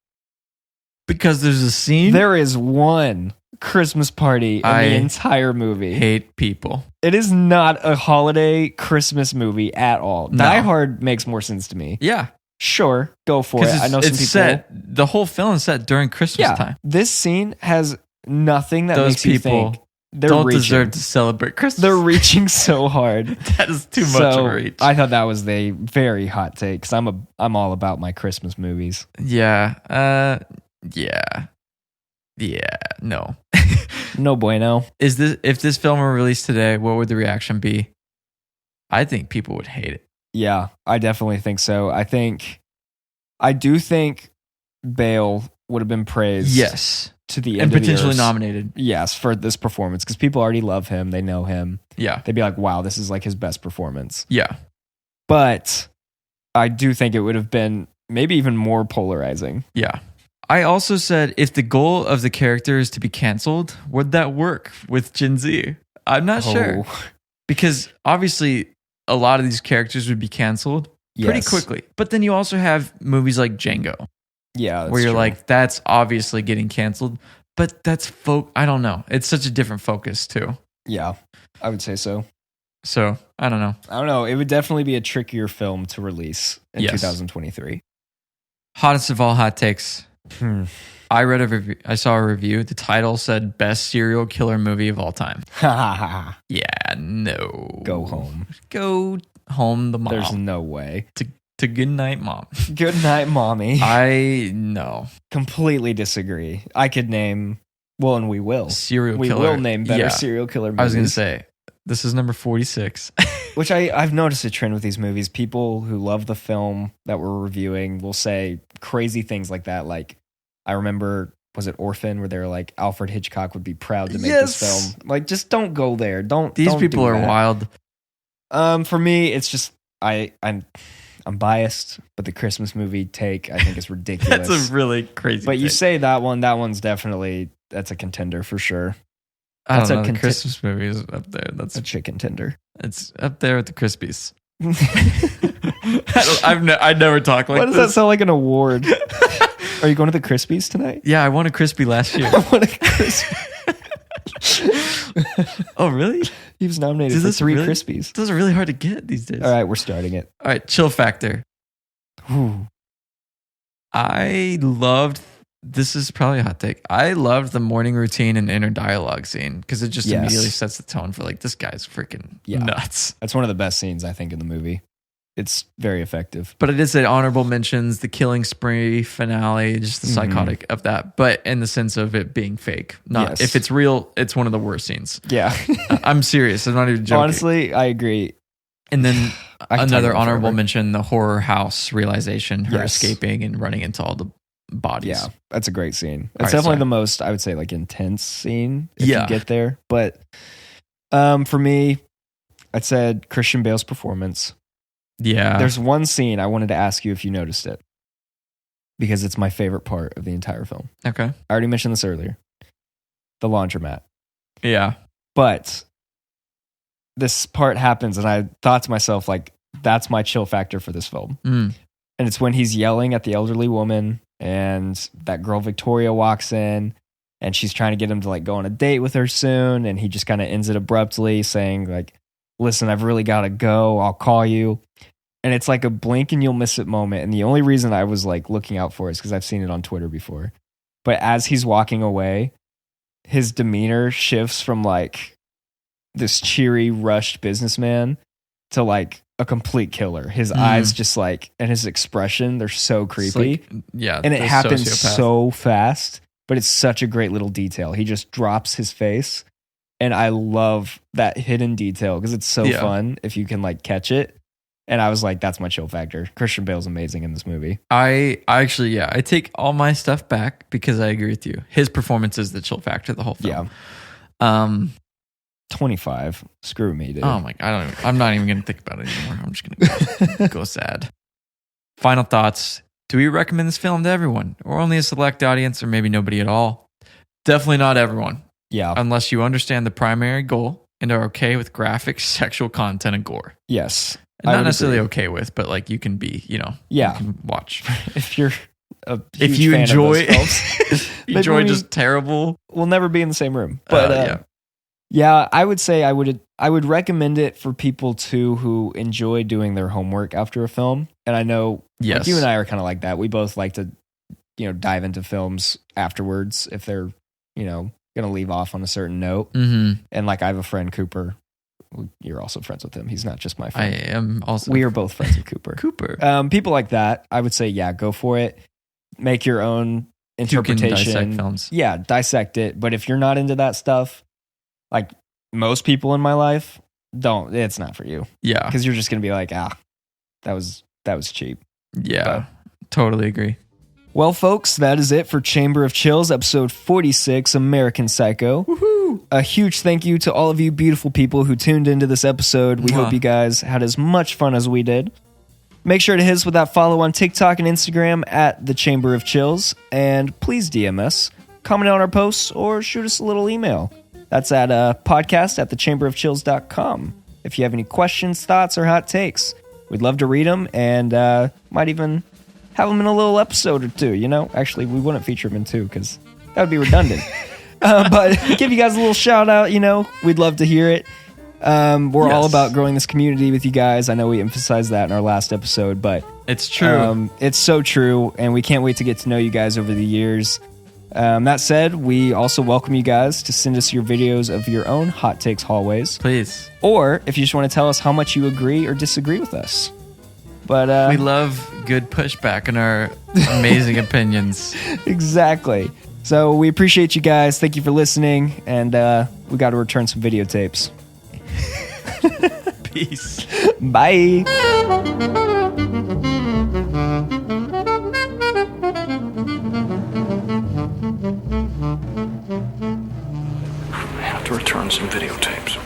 [SPEAKER 1] Because there's a scene?
[SPEAKER 5] There is one Christmas party in the entire movie.
[SPEAKER 1] Hate people.
[SPEAKER 5] It is not a holiday Christmas movie at all.
[SPEAKER 1] No.
[SPEAKER 5] Die Hard makes more sense to me.
[SPEAKER 1] Yeah.
[SPEAKER 5] Sure, go for it. I know some people.
[SPEAKER 1] Set, the whole film is set during Christmas time.
[SPEAKER 5] This scene has nothing that
[SPEAKER 1] Those
[SPEAKER 5] makes you think
[SPEAKER 1] don't deserve to celebrate Christmas.
[SPEAKER 5] They're reaching so hard.
[SPEAKER 1] That is too much of a reach.
[SPEAKER 5] I thought that was a very hot take because I'm all about my Christmas movies.
[SPEAKER 1] Yeah. No.
[SPEAKER 5] No bueno.
[SPEAKER 1] If this film were released today, what would the reaction be? I think people would hate it.
[SPEAKER 5] Yeah, I definitely think so. I do think Bale would have been praised.
[SPEAKER 1] Yes.
[SPEAKER 5] To the end
[SPEAKER 1] and
[SPEAKER 5] of
[SPEAKER 1] potentially
[SPEAKER 5] the
[SPEAKER 1] nominated.
[SPEAKER 5] Yes, for this performance because people already love him. They know him.
[SPEAKER 1] Yeah.
[SPEAKER 5] They'd be like, wow, this is like his best performance.
[SPEAKER 1] Yeah.
[SPEAKER 5] But I do think it would have been maybe even more polarizing.
[SPEAKER 1] Yeah. I also said if the goal of the character is to be canceled, would that work with Gen Z? I'm not sure. Because obviously a lot of these characters would be canceled pretty quickly. But then you also have movies like Django.
[SPEAKER 5] Yeah,
[SPEAKER 1] where you're like, that's obviously getting canceled. But that's I don't know. It's such a different focus too.
[SPEAKER 5] Yeah, I would say so.
[SPEAKER 1] So, I don't know.
[SPEAKER 5] It would definitely be a trickier film to release in 2023.
[SPEAKER 1] Hottest of all hot takes. I saw a review. The title said best serial killer movie of all time. Yeah, no.
[SPEAKER 5] Go home.
[SPEAKER 1] Go home, the mom.
[SPEAKER 5] There's no way.
[SPEAKER 1] To good night, mom.
[SPEAKER 5] Good night, mommy.
[SPEAKER 1] I know.
[SPEAKER 5] Completely disagree. I could name, and we will.
[SPEAKER 1] Serial
[SPEAKER 5] killer. We will name better serial killer movies.
[SPEAKER 1] I was going to say, this is number 46.
[SPEAKER 5] Which I've noticed a trend with these movies. People who love the film that we're reviewing will say crazy things like that. Like, I remember, was it Orphan, where they were like, Alfred Hitchcock would be proud to make this film. Like, just don't go there.
[SPEAKER 1] These people are wild.
[SPEAKER 5] For me, it's just, I'm biased, but the Christmas movie take, I think, is ridiculous.
[SPEAKER 1] That's a really crazy
[SPEAKER 5] But
[SPEAKER 1] take.
[SPEAKER 5] you say that one's definitely, that's a contender for sure.
[SPEAKER 1] I don't know, the Christmas movie is up there. That's
[SPEAKER 5] a chicken tender.
[SPEAKER 1] It's up there with the Crispies. I never talk like
[SPEAKER 5] Why
[SPEAKER 1] this.
[SPEAKER 5] does that sound like an award? Are you going to the Krispies tonight?
[SPEAKER 1] Yeah, I won a Crispy last year.
[SPEAKER 5] I want a Crispy.
[SPEAKER 1] Oh, really?
[SPEAKER 5] He was nominated for 3 Krispies.
[SPEAKER 1] Those are really hard to get these days.
[SPEAKER 5] All right, we're starting it.
[SPEAKER 1] All right, chill factor.
[SPEAKER 5] Ooh.
[SPEAKER 1] I loved, this is probably a hot take. I loved the morning routine and inner dialogue scene because it just immediately sets the tone for like, this guy's freaking nuts.
[SPEAKER 5] That's one of the best scenes, I think, in the movie. It's very effective.
[SPEAKER 1] But it is an honorable mentions, the killing spree finale, just the psychotic of that. But in the sense of it being fake. Not if it's real, it's one of the worst scenes.
[SPEAKER 5] Yeah.
[SPEAKER 1] I'm serious. I'm not even joking.
[SPEAKER 5] Honestly, I agree.
[SPEAKER 1] And then another honorable mention, the horror house realization, her escaping and running into all the bodies.
[SPEAKER 5] Yeah, that's a great scene. It's definitely the most, I would say, like intense scene if you get there. But for me, I said Christian Bale's performance.
[SPEAKER 1] Yeah.
[SPEAKER 5] There's one scene I wanted to ask you if you noticed it, because it's my favorite part of the entire film.
[SPEAKER 1] Okay.
[SPEAKER 5] I already mentioned this earlier. The laundromat.
[SPEAKER 1] Yeah.
[SPEAKER 5] But this part happens, and I thought to myself, like, that's my chill factor for this film. And it's when he's yelling at the elderly woman, and that girl Victoria walks in, and she's trying to get him to like go on a date with her soon, and he just kind of ends it abruptly, saying like, listen, I've really got to go. I'll call you. And it's like a blink and you'll miss it moment. And the only reason I was like looking out for it is because I've seen it on Twitter before. But as he's walking away, his demeanor shifts from like this cheery, rushed businessman to like a complete killer. His eyes just like, and his expression, they're so creepy.
[SPEAKER 1] Like,
[SPEAKER 5] and it happens so fast, but it's such a great little detail. He just drops his face. And I love that hidden detail because it's so fun if you can like catch it. And I was like, that's my chill factor. Christian Bale's amazing in this movie.
[SPEAKER 1] I actually, I take all my stuff back because I agree with you. His performance is the chill factor the whole film.
[SPEAKER 5] Yeah. 25. Screw me, dude.
[SPEAKER 1] Oh my God. I'm not even going to think about it anymore. I'm just going to go sad. Final thoughts. Do we recommend this film to everyone or only a select audience or maybe nobody at all? Definitely not everyone.
[SPEAKER 5] Yeah.
[SPEAKER 1] Unless you understand the primary goal and are okay with graphic sexual content and gore.
[SPEAKER 5] Yes.
[SPEAKER 1] Not necessarily okay with, but like you can be, you can watch.
[SPEAKER 5] If you're a huge
[SPEAKER 1] if you
[SPEAKER 5] fan
[SPEAKER 1] enjoy,
[SPEAKER 5] of those films,
[SPEAKER 1] enjoy just terrible.
[SPEAKER 5] We'll never be in the same room. But I would say I would recommend it for people too who enjoy doing their homework after a film. And I know like you and I are kind of like that. We both like to, dive into films afterwards if they're, going to leave off on a certain note. Mm-hmm. And like I have a friend, Cooper. You're also friends with him. He's not just my friend.
[SPEAKER 1] I am also.
[SPEAKER 5] We are both friends with Cooper. People like that, I would say, go for it. Make your own interpretation.
[SPEAKER 1] You can dissect films.
[SPEAKER 5] Yeah, dissect it. But if you're not into that stuff, like most people in my life, it's not for you.
[SPEAKER 1] Yeah.
[SPEAKER 5] Because you're just going to be like, that was cheap.
[SPEAKER 1] Yeah, totally agree.
[SPEAKER 5] Well, folks, that is it for Chamber of Chills, episode 46, American Psycho. Woohoo! A huge thank you to all of you beautiful people who tuned into this episode. We hope you guys had as much fun as we did. Make sure to hit us with that follow on TikTok and Instagram at The Chamber of Chills. And please DM us, comment on our posts, or shoot us a little email. That's at podcast@thechamberofchills.com. If you have any questions, thoughts, or hot takes, we'd love to read them and might even have them in a little episode or two, Actually, we wouldn't feature them in two because that would be redundant. But give you guys a little shout out, We'd love to hear it. We're all about growing this community with you guys. I know we emphasized that in our last episode, but
[SPEAKER 1] it's true.
[SPEAKER 5] It's so true, and we can't wait to get to know you guys over the years. That said, we also welcome you guys to send us your videos of your own hot takes hallways.
[SPEAKER 1] Please.
[SPEAKER 5] Or if you just want to tell us how much you agree or disagree with us. But
[SPEAKER 1] we love good pushback and our amazing opinions.
[SPEAKER 5] Exactly. So we appreciate you guys. Thank you for listening. And we got to return some videotapes.
[SPEAKER 1] Peace.
[SPEAKER 5] Bye.
[SPEAKER 2] I have to return some videotapes.